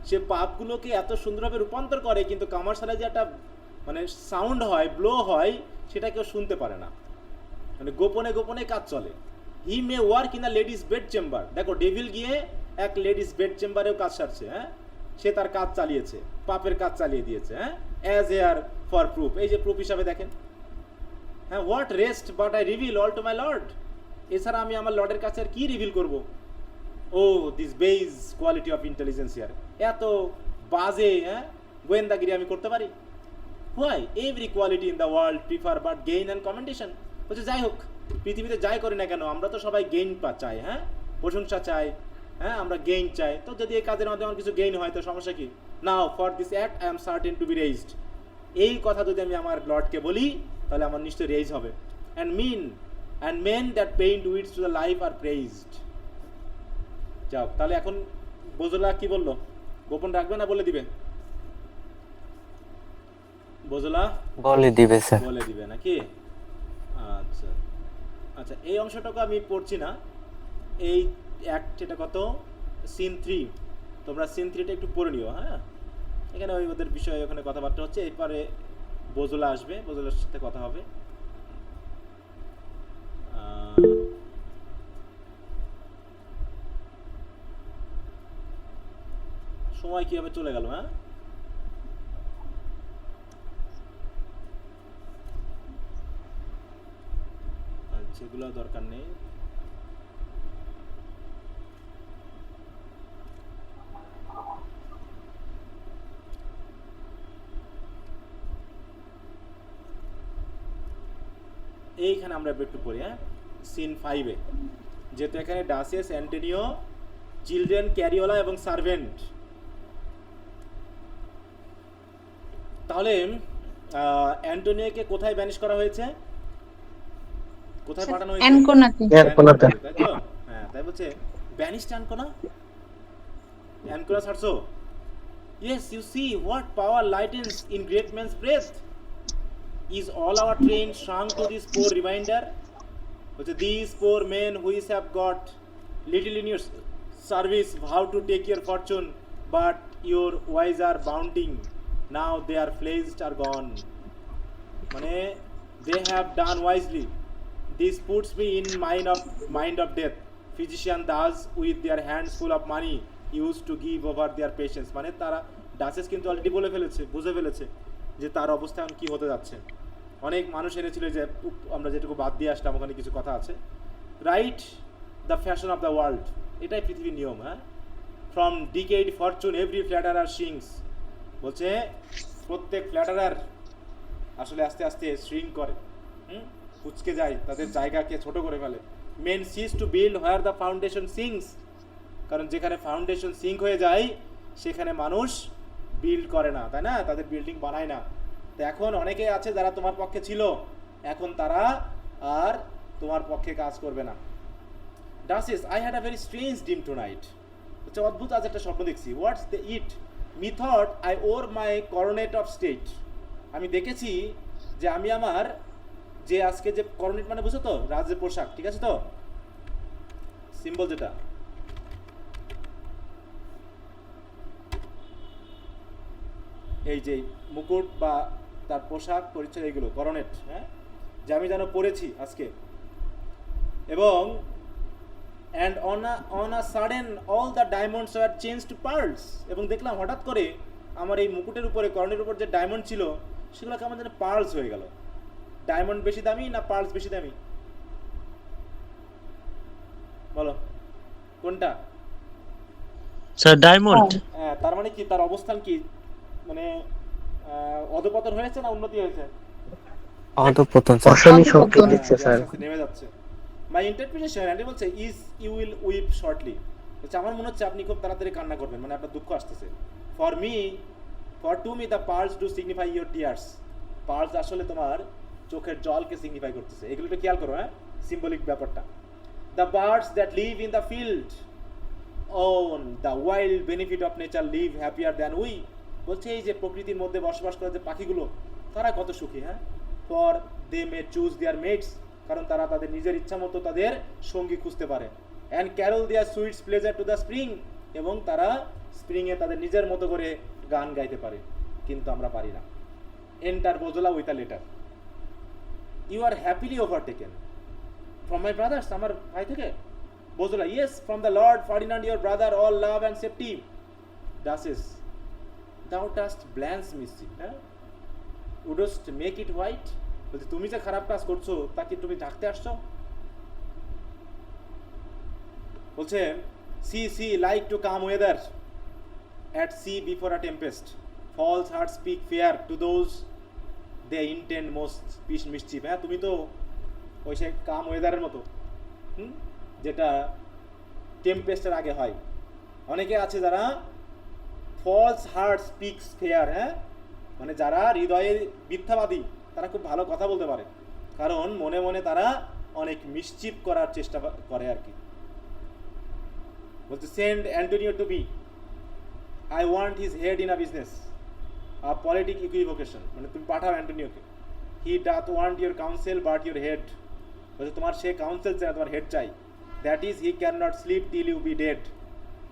সে পাপগুলোকে এত সুন্দরভাবে রূপান্তর করে, কিন্তু কামারশালায় যে একটা মানে সাউন্ড হয়, ব্লো হয়, সেটা কেউ শুনতে পারে না, মানে গোপনে গোপনে কাজ চলে। He may work in a lady's bed chamber, দেখো ডেভিল গিয়ে এক লেডিস বেড চেম্বারেও কাজ সারছে, হ্যাঁ সে তার কাজ চালিয়েছে, পাপের কাজ চালিয়ে দিয়েছে, হ্যাঁ অ্যাজ হেয়ার ফর প্রুফ, এই যে প্রুফ হিসাবে দেখেন, হ্যাঁ what rests but I reveal all to my lord, এছাড়া আমি আমার লর্ডের কাছে আর কি রিভিল করবো। O this base quality of intelligence here, এত বাজে গোয়েন্দাগিরি আমি করতে পারি। Why every quality in the world prefer but gain and commendation, বলছে যাই হোক পৃথিবীতে যাই করি না কেন আমরা তো সবাই গেইন চাই, হ্যাঁ প্রশংসা চাই, হ্যাঁ আমরা গেইন চাই, তো যদি এই কাজের মাধ্যমে আমার কিছু গেইন হয় তো সমস্যা কি? Now for this act I am certain to be raised, এই কথা যদি আমি আমার লর্ডকে বলি তাহলে আমার নিশ্চয়ই রেইজ হবে। And men that paint weeds to the life are praised. যাও, তাহলে এখন বোজোলা কি বললো, গোপন রাখবে না বলে দিবে? বোজোলা বলে দিবে স্যার, বলে দিবে নাকি? আচ্ছা আচ্ছা, এই অংশটাকে আমি পড়ছি না, অ্যাক্ট এটা কত, সিন 3। তোমরা সিন 3টা একটু পড়ে নিও, হ্যাঁ। এখানে ওই ওদের বিষয়ে ওখানে কথাবার্তা হচ্ছে, এরপরে বজলা আসবে, বজলার সাথে কথা হবে। সময় কিভাবে চলে গেল, হ্যাঁ। যেগুলো দরকার নেই। এইখানে আমরা একটু পড়ি, হ্যাঁ, সিন 5-এ, যেহেতু এখানে ডাসিয়াস, অ্যান্টোনিও, চিলড্রেন, ক্যারিওলা এবং সার্ভেন্ট। তাহলে অ্যান্টোনিওকে কোথায় ব্যানিশ করা হয়েছে, কোথায় পাঠানো হয়েছে? অ্যানকোনাতে। অ্যানকোনাতে। তাই তো? হ্যাঁ, তাই বলছে ব্যানিশড অ্যানকোনা, অ্যানকোনা ছাড়ছো। Yes, you see what power lightens in great man's breath. Is all our train shrunk to this poor reminder? But these poor men who have got little in your service vow to take your fortune, but your wives are bounting. Now their fledged are gone. Mane, they have done wisely. This puts me in mind of death. Physician thus with their hands full of money used to give over their patients. মানে তারা ডাসেস কিন্তু already বলে ফেলেছে, বুঝে ফেলেছে যে তার অবস্থা এখন কি হতে যাচ্ছে। অনেক মানুষ এনেছিল যে আমরা যেটুকু বাদ দিয়ে আসলাম, ওখানে কিছু কথা আছে। Write the fashion of the world, এটাই পৃথিবীর নিয়ম, হ্যাঁ। ফ্রম ডিকেড ফরচুন এভরি ফ্ল্যাটারার শিংস, বলছে প্রত্যেক ফ্ল্যাটারার আসলে আস্তে আস্তে শ্রিঙ্ক করে, কুচকে যায়, তাদের জায়গাকে ছোট করে ফেলে। Men cease to build where the foundation sinks, কারণ যেখানে ফাউন্ডেশন সিঙ্ক হয়ে যায় সেখানে মানুষ বিল্ড করে না, তাই না, তাদের বিল্ডিং বানায় না। তো এখন অনেকেই আছে যারা তোমার পক্ষে ছিল, এখন তারা আর তোমার পক্ষে কাজ করবে না। Duchess, I had a very strange dream tonight, হচ্ছে অদ্ভুত আজ একটা স্বপ্ন দেখছি। What's the it, methought I wore my coronet of state, আমি দেখেছি যে আমি আমার যে আজকে যে করোনেট মানে বুঝো তো, রাজ্যের পোশাক, ঠিক আছে তো, সিম্বল যেটা, এই যে মুকুট বা তার পোশাক পরিচয়, এইগুলো করোনেট, হ্যাঁ, যে আমি যেন পরেছি আজকে। এবং and on a sudden all the diamonds are change to pearls, এবং দেখলাম হঠাৎ করে আমার এই মুকুটের উপরে, করোনের উপর যে ডায়মন্ড ছিল সেগুলো কেমন যেন পার্লস হয়ে গেল। ডায়মন্ড বেশি দামি না পার্লস বেশি দামি, বলো কোনটা? Sir diamond. হ্যাঁ, তার মানে কি, তার অবস্থান কি, মানে অধপতন হয়েছে না উন্নতি হয়েছে? অধপতন, অশনি সংকেত দিচ্ছে স্যার। নেমে যাচ্ছে। মাই ইন্টারপ্রিটেশন, এন্ড বলছে is you will weep shortly, বলছে আমার মনে হচ্ছে আপনি খুব তাড়াতাড়ি কান্না করবেন, মানে আপনার দুঃখ আসতেছে। For to me the pearls do signify your tears, pearls আসলে তোমার চোখের জলকে সিগনিফাই করতেছে। এগুলো একটু খেয়াল করো, হ্যাঁ, সিম্বলিক ব্যাপারটা। The birds that live in the field on the wild benefit of nature live happier than we, বলছে এই যে প্রকৃতির মধ্যে বসবাস করে যে পাখিগুলো, তারা কত সুখী, হ্যাঁ। For they may choose their mates, কারণ তারা তাদের নিজের ইচ্ছা মতো তাদের সঙ্গী খুঁজতে পারে। And carol their sweets pleasure to the spring, এবং তারা স্প্রিংয়ে তাদের নিজের মতো করে গান গাইতে পারে, কিন্তু আমরা পারি না। Enter Bosola with a letter, you are happily overtaken from my brothers, আমার ভাই থেকে। Bosola, yes, from the lord Ferdinand your brother, all love and safety. Duchess, thou dost blanch mischief, হ্যাঁ, wouldst make it white, বলতে তুমি যে খারাপ কাজ করছো তা কি তুমি ঢাকতে আসছো? বলছে see like to come weather at sea before a tempest, false hearts speak fair to those they intend most mischief, হ্যাঁ, তুমি তো ওই সে কাম ওয়েদারের মতো, যেটা টেম্পেস্টের আগে হয়। অনেকে আছে যারা ফলস হার্ট স্পিক্স ফেয়ার, হ্যাঁ, মানে যারা হৃদয়ে মিথ্যাবাদী, তারা খুব ভালো কথা বলতে পারে, কারণ মনে মনে তারা অনেক মিসচিপ করার চেষ্টা করে আর কি। বলছে send Antonio to me, I want his head in a business, a politic equivocation, মানে তুমি পাঠাও অ্যান্টোনিওকে। He doth want your counsel but your head, বলছে তোমার সে কাউন্সিল চাই, তোমার হেড চাই। that is he cannot sleep till you be dead.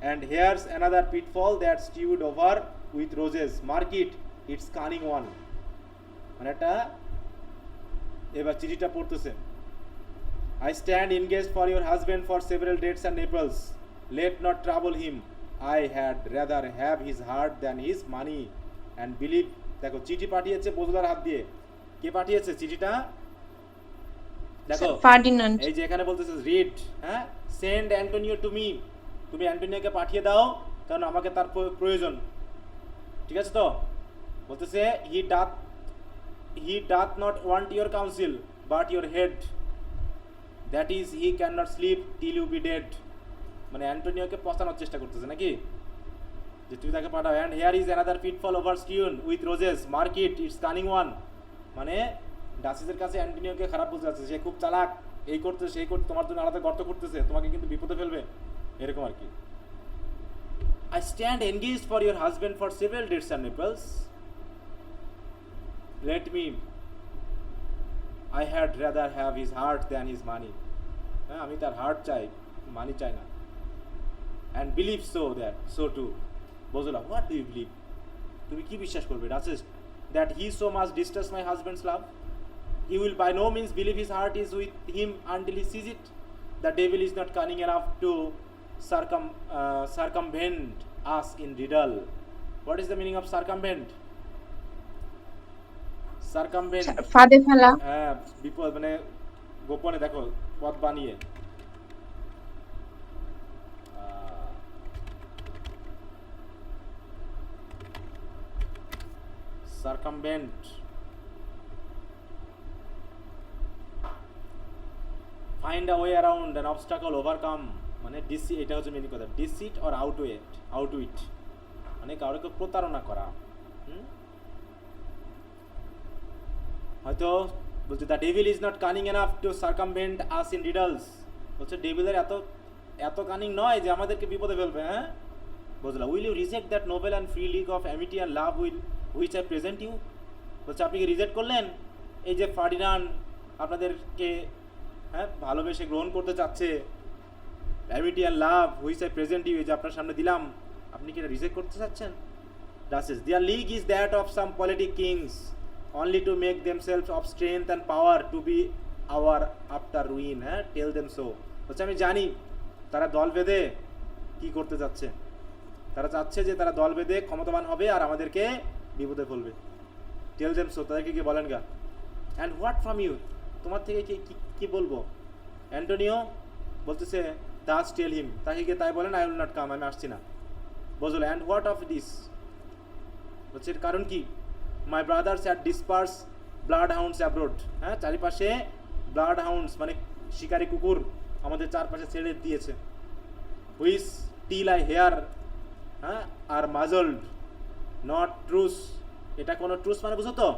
And here's another pitfall that's stewed over with roses. Mark it, it's cunning one. মানে একটা এবার চিঠিটা পড়তেছে। I stand engaged for your husband for several dates and Naples. Let not trouble him. I had rather have his heart than his money. And believe, দেখো চিঠি পাঠিয়েছে বজলার হাত দিয়ে। কে পাঠিয়েছে চিঠিটা? দেখো ফার্ডিনান্ড। এই যে এখানে বলতেছে রিড, হ্যাঁ, সেন্ড অ্যান্টোনিও টু মি, তুমি অ্যান্টোনিওকে পাঠিয়ে দাও কারণ আমাকে তার প্রয়োজন। ঠিক আছে তো? বলতেছে he doth not want your counsel but your head, that is he can not sleep till you be dead. মানে অ্যান্টোনিওকে পচানোর চেষ্টা করতেছে নাকি, যে তুমি তাকে পাঠাও। And here is another pitfall over strewn with roses, mark it, it's cunning one. মানে ডাসিসের কাছে অ্যান্টোনিওকে খারাপ বলতে যাচ্ছে, সে খুব চালাক, এই করতে সেই করতে, তোমার জন্য আলাদা গর্ত করতেছে, তোমাকে কিন্তু বিপদে ফেলবে, এরকম আর কি। I stand engaged for your husband for several dates and Naples. Let me, I had rather have his heart than his money. হ্যাঁ, আমি তার হার্ট চাই, মানি চাই না। And believe so too. বজলা, what do you believe? তুমি কি বিশ্বাস করবে duchess? That he so much distrust my husband's love? He will by no means believe his heart is with him until he sees it. The devil is not cunning enough to circumvent us in riddle. What is the meaning of circumvent? Circumvent, ফাঁদে ফেলা। হ্যাঁ, বিপদ মানে গোপনে, দেখো পথ বানিয়ে। Circumvent, find a way around an obstacle, overcome, মানে ডিসি, এটা হচ্ছে মেন কথা, ডিসিট অর আউটউইট, মানে কাউকে প্রতারণা করা। হয়তো বলছে the devil is not cunning enough to circumvent us in riddles, বলছে ডেভিলের এত কানিং নয় যে আমাদেরকে বিপদে ফেলবে। হ্যাঁ, বুঝলা, will you reject that noble and free league of amity and love which I present you? বলছে আপনি কি রিজেক্ট করলেন এই যে ফার্ডিনান্ড আপনাদেরকে, হ্যাঁ, ভালোবেসে গ্রহণ করতে চাচ্ছে, amity and love which I present you, এই যে আপনার সামনে দিলাম, আপনি কি এটা রিজেক্ট করতে চাচ্ছেন? Duchess, there league is that of some politic kings only to make themselves of strength and power to be our after ruin. হ্যাঁ, টেল দেম সো। বলছে আমি জানি তারা দল বেঁধে কি করতে যাচ্ছে, তারা চাচ্ছে যে তারা দল বেঁধে ক্ষমতাবান হবে আর আমাদেরকে বিপদে ফেলবে। টেল দেম সো, তাদেরকে কি বলেন গা। অ্যান্ড হোয়াট ফ্রম ইউ, তোমার থেকে কি বলবো? অ্যান্টোনিও বলতেছে দাস টেল হিম, তাকে গিয়ে তাই বলেন আই উইল নট কাম, আমি আসছি না। বুঝলো, অ্যান্ড হোয়াট অফ দিস, বলছে এর কারণ কি? My brothers had disperse blood hounds abroad, হ্যাঁ, চারিপাশে ব্লাড হাউন্ডস মানে শিকারি কুকুর আমাদের চারপাশে ছেড়ে দিয়েছে। হুইচ টিল আই হেয়ার, হ্যাঁ, আর মাজল্ড নট ট্রুস, এটা কোনো ট্রুস মানে বুঝো তো?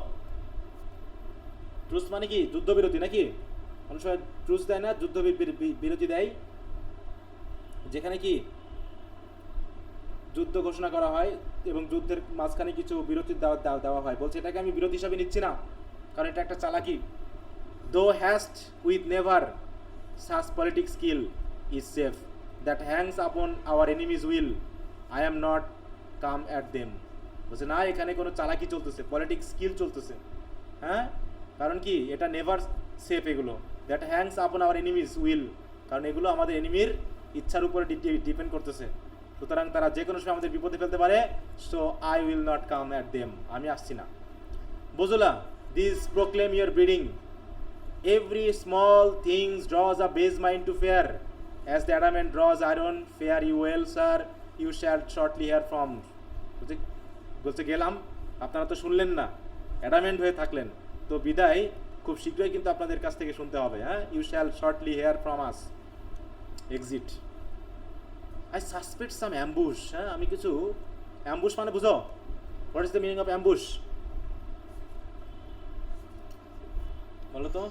ট্রুস মানে কি? যুদ্ধবিরতি নাকি? অনেক সময় ট্রুস দেয় না, যুদ্ধ বিরতি দেয়, যেখানে কি যুদ্ধ ঘোষণা করা হয় এবং যুদ্ধের মাঝখানে কিছু বিরতি দেওয়া হয়। বলছে এটাকে আমি বিরতি হিসাবে নিচ্ছি না, কারণ এটা একটা চালাকি। Thou hast with never such politics skill is safe that hangs upon our enemies will, I am not come at them. বলছে না, এখানে কোনো চালাকি চলতেছে, পলিটিক্স স্কিল চলতেছে। হ্যাঁ, কারণ কি এটা নেভার সেফ, এগুলো that hangs upon our enemies will, কারণ এগুলো আমাদের এনিমির ইচ্ছার উপরে ডিপেন্ড করতেছে। সুতরাং তারা যে কোনো সময় আমাদের বিপদে ফেলতে পারে। So I will not come at them, আমি আসছি না। বুঝলা, this proclaim your breeding, every small things draws a base mind to fear, as the adamant draws iron, fare you well sir, you shall shortly hear from. বলছে গেলাম, আপনারা তো শুনলেন না, অ্যাডামেন্ট হয়ে থাকলেন, তো বিদায় খুব শীঘ্রই কিন্তু আপনাদের কাছ থেকে শুনতে হবে। হ্যাঁ, you shall shortly hear from us, exit. I suspect some ambush. হ্যাঁ, আমি কিছু ambush মানে বুঝো? What is the meaning of ambush? বলো তো?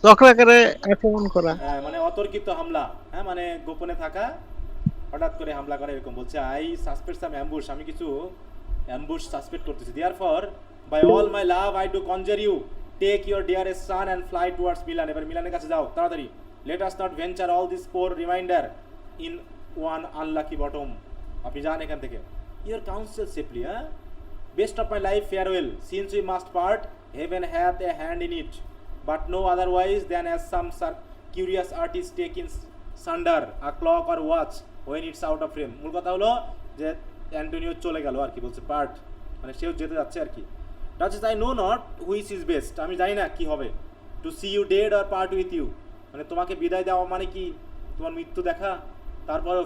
চক্রাকারে আক্রমণ করা, হ্যাঁ, মানে অতর্কিত হামলা। হ্যাঁ, মানে গোপনে থাকা, হঠাৎ করে হামলা করা, এরকম। বলছে আই সাসপেক্ট সাম অ্যাম্বুশ, আমি কিছু অ্যাম্বুশ সাসপেক্ট করতেছি। Therefore by all my love I do conjure you, take your dearest son and fly towards Milan. এবার মিলানের কাছে যাও তাড়াতাড়ি। Let us not venture all this poor remainder in one unlucky bottom. আপনি যান এখান থেকে। ইউর কাউন্সিল সেফলি, হ্যাঁ, best of my life farewell, since we must part, heaven hath a hand in it, but no otherwise than as some curious artist take in sunder a clock or watch when it's out of frame. মূল কথা হলো যে Antonio চলে গেল আর কি, বলছে part, মানে সেও যেতে যাচ্ছে আর কি। Duchess I know not which is best, আমি জানি না কি হবে, to see you dead or part with you, মানে তোমাকে বিদায় দেওয়া মানে কি তোমার মৃত্যু দেখা, তারপরেও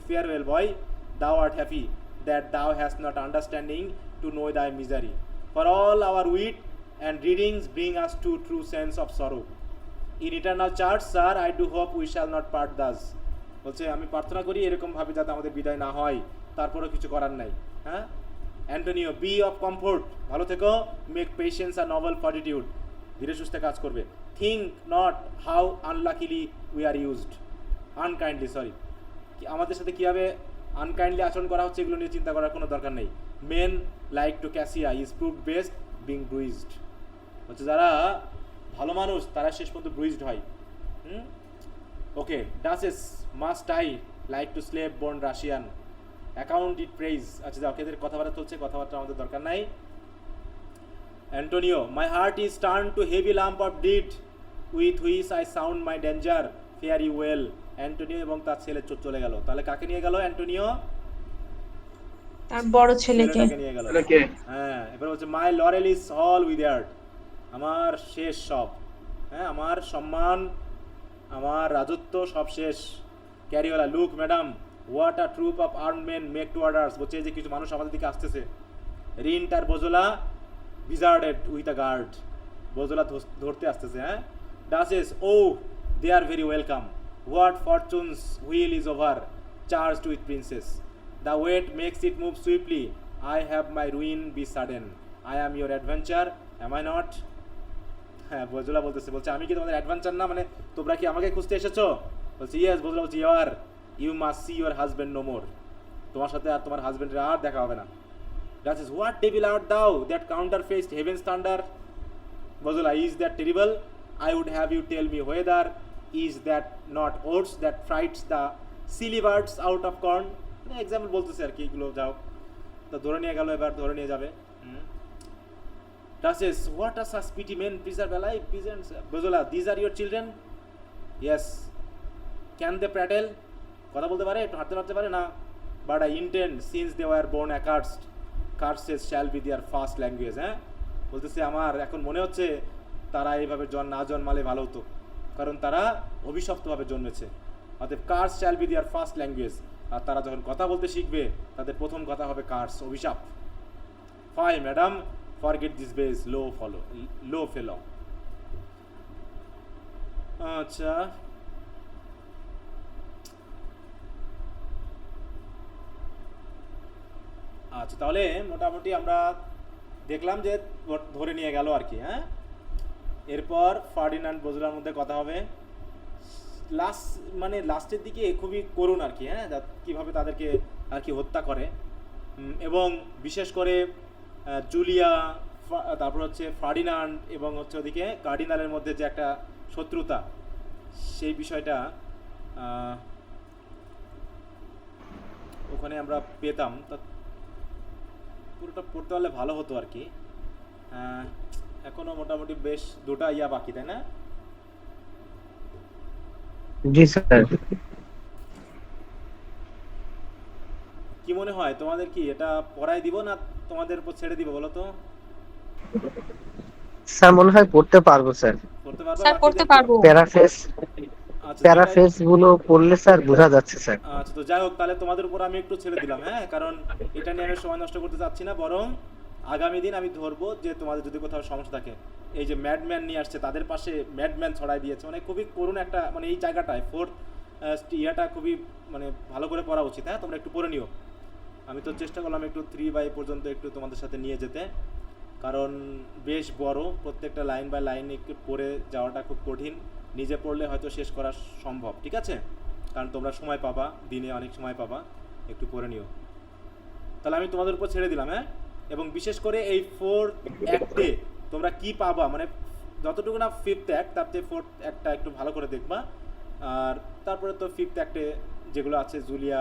ফেয়ারওয়েল বয়, দাও আর্ট হ্যাপি দ্যাট দাও has not understanding to know দাই misery, for all our wheat and readings bring us to true sense of sorrow, in eternal church sir I do hope we shall not part Das. বলছে আমি প্রার্থনা করি এরকমভাবে যাতে আমাদের বিদায় না হয়, তারপরেও কিছু করার নাই। হ্যাঁ, অ্যান্টোনিও বি অফ কমফোর্ট, ভালো থেকো, make patience are novel fortitude, ধীরে সুস্থে কাজ করবে, think not how unluckily we are used, unkindly, sorry, আমাদের সাথে কীভাবে আনকাইন্ডলি আচরণ করা হচ্ছে এগুলো নিয়ে চিন্তা করার কোনো দরকার নেই। Men like to cassia is proved best being bruised, হচ্ছে যারা ভালো মানুষ তারা শেষ পর্যন্ত ব্রুইজড হয়। Okay, Duchess must I like to slave born Russian, account it praise. আচ্ছা যাও, এদের কথাবার্তা চলছে, কথাবার্তা আমাদের দরকার নাই। Antonio, my heart is turn to heavy lamp of did with which I sound my danger, fare you well. Antonio এবং তার ছেলে চলে গেল। তাহলে কাকে নিয়ে গেল অ্যান্টোনিও? তার বড় ছেলেকে নিয়ে গেল। ছেলেকে। হ্যাঁ, এবার বলছে মাই লরেল ইজ অল উইদার্ড, আমার শেষ সব, হ্যাঁ, আমার সম্মান, আমার রাজত্ব সব শেষ। Cariola, look madam, what a troop of arm men make to orders, বলছে এই যে কিছু মানুষ আমাদের দিকে আসতেছে। রিন্ট আর বোজোলা বিজার্ডেড উইথ আ গার্ড, বোজোলা ধরতে আসতেছে। হ্যাঁ, Duchess, O they are very welcome, what fortune's wheel is over, charged with princes, the weight makes it move swiftly, I have my ruin be sudden, I am your adventure, am I not? হ্যাঁ, Bosola বলতেছে, বলছে আমি কি তোমাদের adventure না, মানে তোমরা কি আমাকে খুঁজতে এসেছো? বলছে ইয়েস। বোজোলা বলছে you must see your husband no more, তোমার সাথে আর তোমার হাজব্যান্ডের আর দেখা হবে না। Duchess, what devil art thou that counter faced heaven's thunder, Bosola, is that terrible, I would have you tell me whether is that not oats that frights the silly birds out of corn, example বলতেছে আর কি, এগুলো যাও। তো ধরে নিয়ে গেল, এবার ধরে নিয়ে যাবে। Duchess, what a suspity men preserve alive peasants. Bozola, these are your children? Yes. Can they prattle? কথা বলতে পারে, একটু হাঁটতে পারতে পারে না? But I intend, since they were born accursed, curses shall be their first language. হ্যাঁ, বলতেছে আমার এখন মনে হচ্ছে তারা এইভাবে না জন্মালে ভালো হতো, কারণ তারা অভিশপ্তভাবে জন্মেছে। অতএব curse shall be their first language, আর তারা যখন কথা বলতে শিখবে তাদের প্রথম কথা হবে কার্স, অভিশাপ। Fine, madam. Forget this base low fellow. আচ্ছা, আচ্ছা, তাহলে মোটামুটি আমরা দেখলাম যে ধরে নিয়ে গেল আর কি। হ্যাঁ, এরপর ফার্ডিনান্ড বোজোলার মধ্যে কথা হবে। লাস্টের দিকে খুবই করুণ আর কি। হ্যাঁ, কীভাবে তাদেরকে আর কি হত্যা করে, এবং বিশেষ করে জুলিয়া, তারপর হচ্ছে ফার্ডিনান্ড এবং হচ্ছে ওদিকে কার্ডিনালের মধ্যে যে একটা শত্রুতা, সেই বিষয়টা ওখানে আমরা পেতাম। তা পুরোটা পড়তে পারলে ভালো হতো আর কি। এখনো মোটামুটি বেশ দুটা বাকি, তাই না? জি স্যার। কি মনে হয় তোমাদের, কি এটা পড়াই দিব না তোমাদের উপর ছেড়ে দিব বলো তো? স্যার মনে হয় পড়তে পারবো স্যার। পড়তে পারবো স্যার পড়তে পারবো। প্যারাফেস গুলো পড়লে স্যার বোঝা যাচ্ছে স্যার। আচ্ছা, তো যাই হোক, তাহলে তোমাদের উপর আমি একটু ছেড়ে দিলাম। হ্যাঁ, কারণ এটা নিয়ে আমি সময় নষ্ট করতে চাচ্ছি না, বরং আগামী দিন আমি ধরবো যে তোমাদের যদি কোথাও সমস্যা থাকে, এই যে ম্যাডম্যান নিয়ে আসছে, তাদের পাশে ম্যাডম্যান ছড়াই দিয়েছে, মানে খুবই করুণ একটা, মানে এই জায়গাটায় ফোর্থ ইয়াটা খুবই মানে ভালো করে পড়া উচিত। হ্যাঁ, তোমরা একটু পড়ে নিও। আমি তো চেষ্টা করলাম একটু 3 বাই পর্যন্ত একটু তোমাদের সাথে নিয়ে যেতে, কারণ বেশ বড়, প্রত্যেকটা লাইন বাই লাইন একটু পড়ে যাওয়াটা খুব কঠিন। নিজে পড়লে হয়তো শেষ করা সম্ভব, ঠিক আছে? কারণ তোমরা সময় পাবা, দিনে অনেক সময় পাবা, একটু পড়ে নিও। তাহলে আমি তোমাদের উপর ছেড়ে দিলাম। হ্যাঁ, এবং বিশেষ করে এই 4 অ্যাক্টে তোমরা কি পাবা, মানে যতটুকু না ফিফথ অ্যাক্ট তার চেয়ে ফোর্থ অ্যাক্টটা একটু ভালো করে দেখবা। আর তারপরে তো ফিফথ অ্যাক্টে যেগুলো আছে জুলিয়া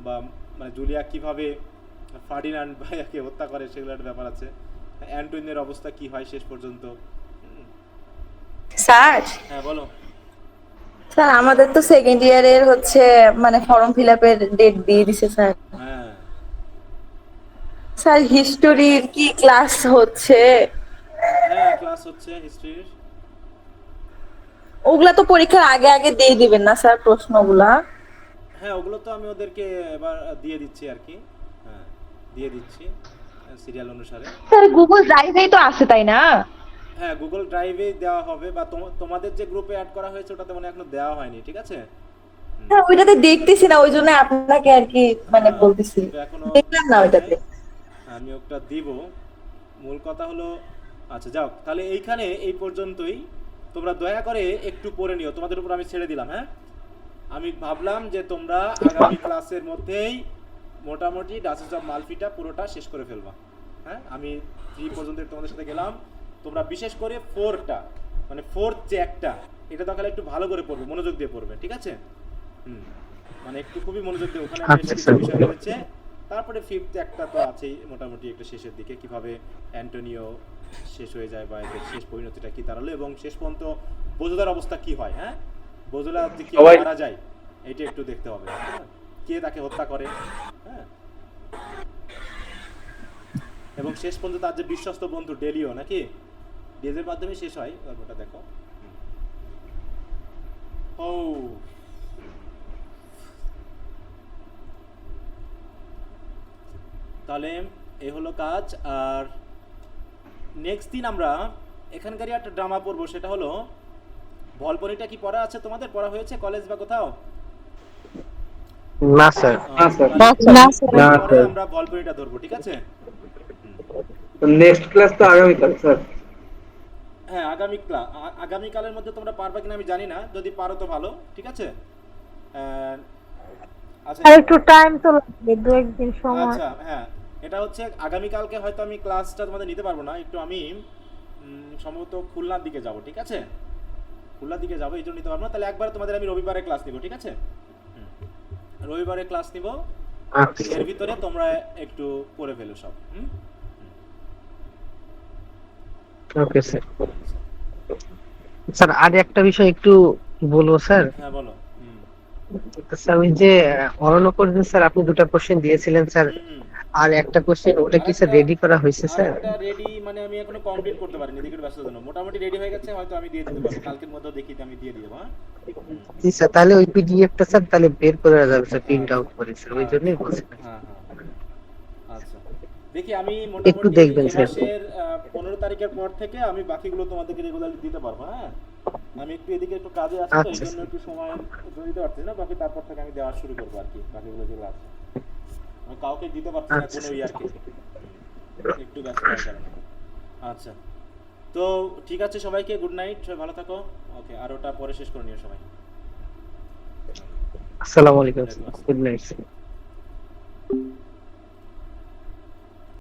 বা মানে জুলিয়া কিভাবে ফার্ডিনান্ড ভাইয়াকে হত্যা করে সেগুলো একটা ব্যাপার আছে, অ্যান্টনির অবস্থা কি হয় শেষ পর্যন্ত। স্যার হ্যাঁ বলো। স্যার আমাদের তো সেকেন্ড ইয়ারের হচ্ছে মানে ফর্ম ফিল আপের ডেট দিয়ে দিছে স্যার। হ্যাঁ স্যার হিস্টোরির কি ক্লাস হচ্ছে? হ্যাঁ ক্লাস হচ্ছে হিস্ট্রির। ওগুলা তো পরীক্ষার আগে আগে দিয়ে দিবেন না স্যার প্রশ্নগুলা? হ্যাঁ ওগুলো তো আমি ওদেরকে এবার দিয়ে দিচ্ছি আর কি, হ্যাঁ দিয়ে দিচ্ছি সিরিয়াল অনুসারে। স্যার গুগল ড্রাইভেই তো আছে তাই না? হ্যাঁ গুগল ড্রাইভে দেওয়া হবে, বা তোমাদের যে গ্রুপে অ্যাড করা হয়েছে ওটাতে মানে এখনো দেওয়া হয়নি, ঠিক আছে? হ্যাঁ ওইটাতে দেখতেছি না, ওই জন্য আপনাকে আর কি মানে বলতেছি, এখনো দেখলাম না ওইটাতে। আমি ওটা দিব। মূল কথা হলো, আচ্ছা যাও তাহলে এইখানে এই পর্যন্তই। তোমরা দয়া করে একটু পড়ে নিও, তোমাদের উপর আমি ছেড়ে দিলাম। হ্যাঁ আমি ভাবলাম যে তোমরা আগামী ক্লাসের মধ্যেই মোটামুটি ডাসেস অফ মালফিটা পুরোটা শেষ করে ফেলবা। হ্যাঁ আমি 3 পর্যন্ত তোমাদের সাথে গেলাম, তোমরা বিশেষ করে 4টা মানে 4th যে একটা, এটা তাহলে একটু ভালো করে পড়বে, মনোযোগ দিয়ে পড়বে, ঠিক আছে? মানে একটু খুবই মনোযোগ দিয়ে, ওখানে বেশ কিছু বিষয় রয়েছে। তারপরে 5th একটা তো আছেই মোটামুটি একটু শেষের দিকে, কিভাবে অ্যান্টোনিও শেষ হয়ে যায় বা এদের শেষ পরিণতিটা কি দাঁড়ালো এবং শেষ পর্যন্ত বোঝোদার অবস্থা কি হয়। হ্যাঁ বোঝোদা যে কি মারা যায় এটা একটু দেখতে হবে, হ্যাঁ? কে তাকে হত্যা করে, হ্যাঁ এবং শেষ পর্যন্ত তার যে বিশ্বস্ত বন্ধু ডেলিও নাকি ডেজের মাধ্যমে শেষ হয় গল্পটা, দেখো। ও তাহলে এই হলো কাজ। আর নেক্সট দিন আমরা এখানকারই একটা ড্রামা পড়বো, সেটা হলো ভলপরিটা। কি পড়া আছে তোমাদের? পড়া হয়েছে কলেজ বা কোথাও? না স্যার। আমরা ভলপরিটা ধরবো, ঠিক আছে? নেক্সট ক্লাস তো আগামীকাল স্যার। হ্যাঁ আগামীকালের মধ্যে তোমরা পারবে কিনা আমি জানি না, যদি পারো তো ভালো, ঠিক আছে? আচ্ছা একটু টাইম তো লাগবে, 2-1 দিন সময়। আচ্ছা হ্যাঁ এটা হচ্ছে আগামীকালকে হয়তো আমি ক্লাসটা তোমাদের নিতে পারবো না, একটু আমি সম্ভবত খুলনার দিকে যাব, ঠিক আছে? খুলনার দিকে যাবো, এই জন্য নিতে পারবো না। তাহলে একবার তোমাদের আমি রবিবারে ক্লাস নিব, ঠিক আছে? রবিবারে ক্লাস নিব, এর ভিতরে তোমরা একটু পড়ে ফেলো সব। Okay sir. স্যার আর একটা বিষয় একটু বলবো স্যার। হ্যাঁ বলো। স্যার ওই যে অরণ্যকর যে স্যার আপনি 2টা কোশ্চেন দিয়েছিলেন স্যার, আর একটা কোশ্চেন ওটা কি স্যার রেডি করা হয়েছে স্যার? এটা রেডি মানে আমি এখনো কমপ্লিট করতে পারিনি, এদিকে ব্যস্ততার জন্য। মোটামুটি রেডি হয়ে গেছে, হয়তো আমি দিয়ে দিতে পারবো কালকের মধ্যে, দেখি আমি দিয়ে দেবো। হ্যাঁ জি স্যার, তাহলে ওই পিডিএফটা স্যার তাহলে বের করে যাবে স্যার, প্রিন্ট আউট করে স্যার, ওই জন্যই বলছি। হ্যাঁ আচ্ছা দেখি আমি একটু মোটামুটি দেখবেন স্যার। মাসের 15 তারিখের পর থেকে আমি বাকিগুলো তোমাদেরকে রেগুলারলি দিতে পারবো। হ্যাঁ আমি একটু এদিকে একটু কাজে আছি তো, এই জন্য একটু সময় দিতে পারছি না। বাকি তারপর থেকে আমি দেওয়া শুরু করবো আর কি, বাকিগুলো যেগুলো আছে আমি কাউকে দিতে পারছি না কোনো ইয়ারকে, একটু ব্যস্ত হওয়ার কারণে। আচ্ছা তো ঠিক আছে, সবাইকে গুড নাইট, সবাই ভালো থাকো। ওকে আর ওটা পরে শেষ করে নিও সবাই। আসসালামু আলাইকুম, গুড নাইট।